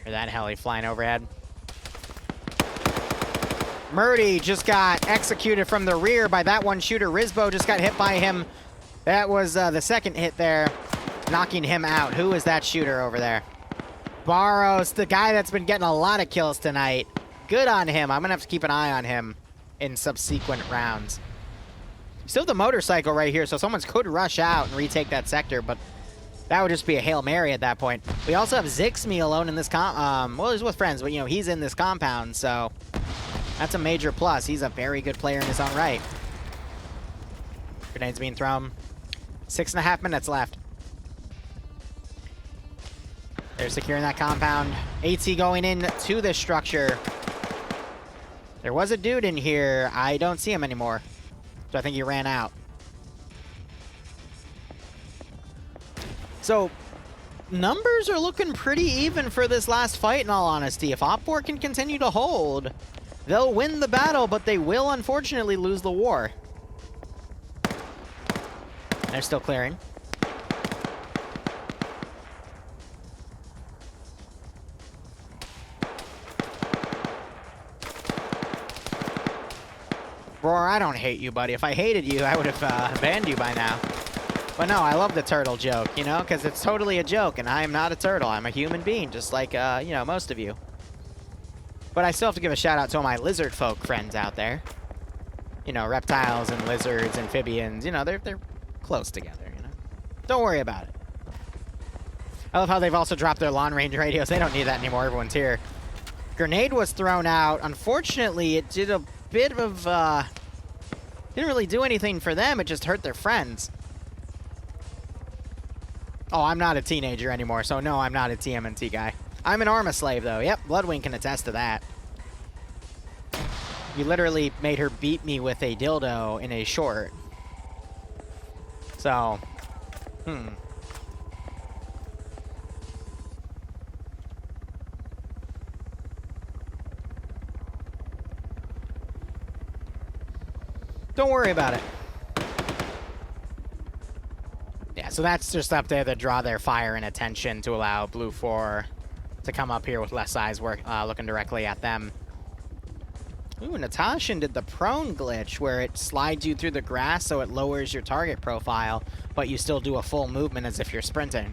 Hear that heli flying overhead. Murdy just got executed from the rear by that one shooter. Rizbo just got hit by him. That was the second hit there, knocking him out. Who is that shooter over there? Barros, the guy that's been getting a lot of kills tonight. Good on him. I'm going to have to keep an eye on him in subsequent rounds. Still the motorcycle right here, so someone could rush out and retake that sector, but that would just be a Hail Mary at that point. We also have Zixme alone in this well, he's with friends, but, you know, he's in this compound, so that's a major plus. He's a very good player in his own right. Grenades being thrown. 6.5 minutes left. They're securing that compound. AT going into this structure. There was a dude in here. I don't see him anymore. So I think he ran out. So numbers are looking pretty even for this last fight, in all honesty. If Op4 can continue to hold, they'll win the battle, but they will unfortunately lose the war. They're still clearing. Roar, I don't hate you, buddy. If I hated you, I would have banned you by now. But no, I love the turtle joke, you know, because it's totally a joke, and I am not a turtle. I'm a human being, just like, you know, most of you. But I still have to give a shout out to all my lizard folk friends out there. You know, reptiles and lizards, amphibians, you know, they're close together, you know. Don't worry about it. I love how they've also dropped their long range radios. They don't need that anymore. Everyone's here. Grenade was thrown out. Unfortunately, it did a bit of, didn't really do anything for them. It just hurt their friends. Oh, I'm not a teenager anymore, so no, I'm not a TMNT guy. I'm an Arma slave, though. Yep, Bloodwing can attest to that. You literally made her beat me with a dildo in a short. So, don't worry about it. Yeah, so that's just up there to draw their fire and attention to allow Blue 4 to come up here with less eyes looking directly at them. Ooh, Natashan did the prone glitch where it slides you through the grass so it lowers your target profile, but you still do a full movement as if you're sprinting.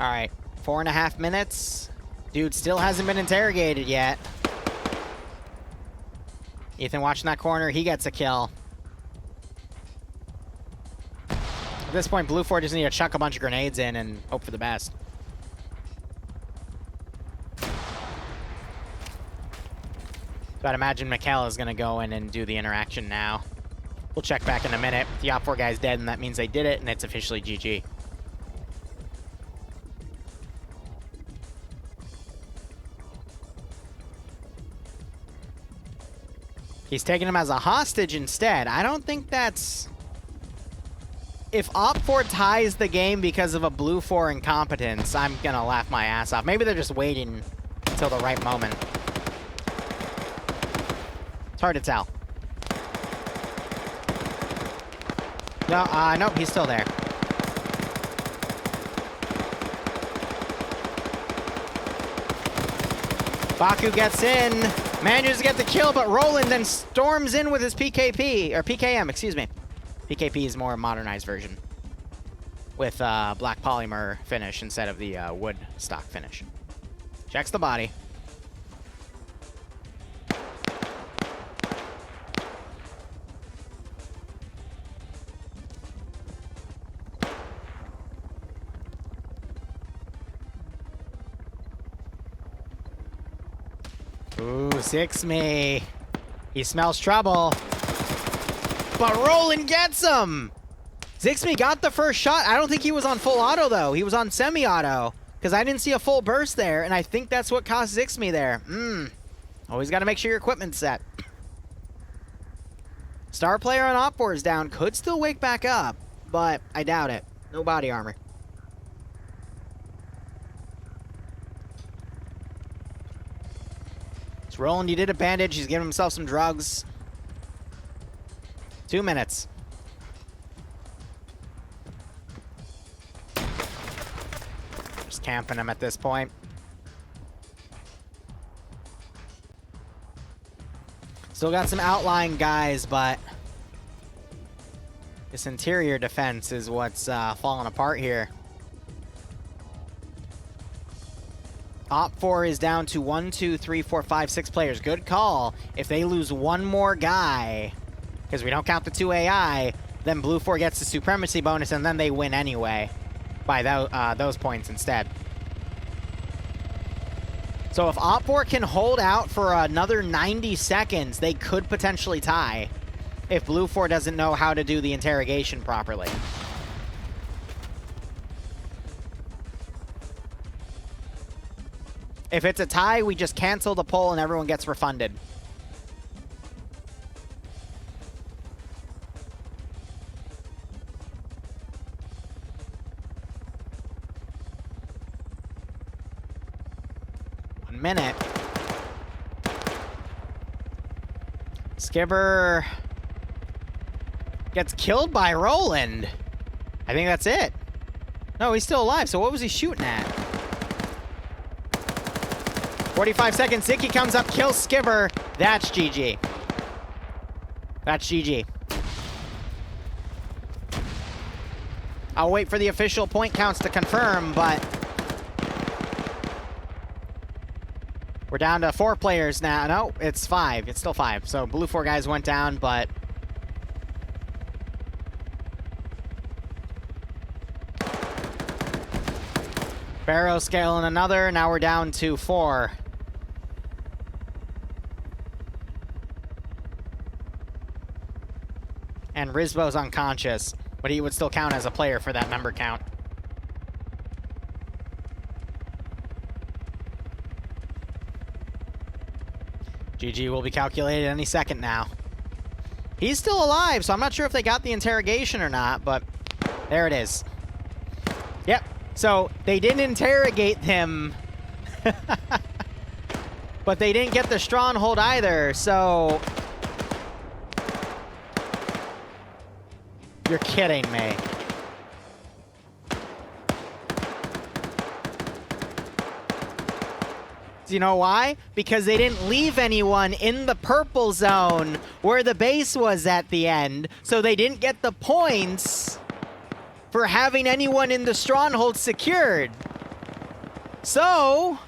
All right, 4.5 minutes. Dude still hasn't been interrogated yet. Ethan watching that corner, he gets a kill. At this point, Blue 4 just need to chuck a bunch of grenades in and hope for the best. So I'd imagine Mikhail is going to go in and do the interaction now. We'll check back in a minute. The Op 4 guy's dead, and that means they did it, and it's officially GG. He's taking him as a hostage instead. I don't think that's... If Op 4 ties the game because of a Blue 4 incompetence, I'm gonna laugh my ass off. Maybe they're just waiting until the right moment. It's hard to tell. No, nope, he's still there. Baku gets in, manages to get the kill, but Roland then storms in with his PKP, or PKM, excuse me. PKP is more a modernized version with black polymer finish instead of the wood stock finish. Checks the body. Ooh, Zixme. He smells trouble. But Roland gets him! Zixme got the first shot. I don't think he was on full auto, though. He was on semi-auto. Because I didn't see a full burst there, and I think that's what cost Zixme there. Always got to make sure your equipment's set. Star player on Op 4 is down. Could still wake back up. but I doubt it. No body armor. It's Roland, he did a bandage. He's giving himself some drugs. 2 minutes. Just camping him at this point. Still got some outlying guys, but this interior defense is what's falling apart here. OPFOR is down to 1, 2, 3, 4, 5, 6 players. Good call. If they lose one more guy, because we don't count the 2 AI, then Blue 4 gets the supremacy bonus, and then they win anyway by those points instead. So if OPFOR can hold out for another 90 seconds, they could potentially tie if Blue 4 doesn't know how to do the interrogation properly. If it's a tie, we just cancel the poll and everyone gets refunded. Minute. Skibber gets killed by Roland. I think that's it. No, he's still alive, so what was he shooting at? 45 seconds, Zicky comes up, kills Skibber. That's GG. That's GG. I'll wait for the official point counts to confirm, but we're down to 4 players now. No, it's 5. It's still 5. So Blue 4 guys went down, but Barrow scaling another. Now we're down to 4. And Rizbo's unconscious, but he would still count as a player for that member count. GG will be calculated any second now. He's still alive, so I'm not sure if they got the interrogation or not, but there it is. Yep, so they didn't interrogate him, but they didn't get the stronghold either, so you're kidding me. Do you know why? Because they didn't leave anyone in the purple zone where the base was at the end, so they didn't get the points for having anyone in the stronghold secured. So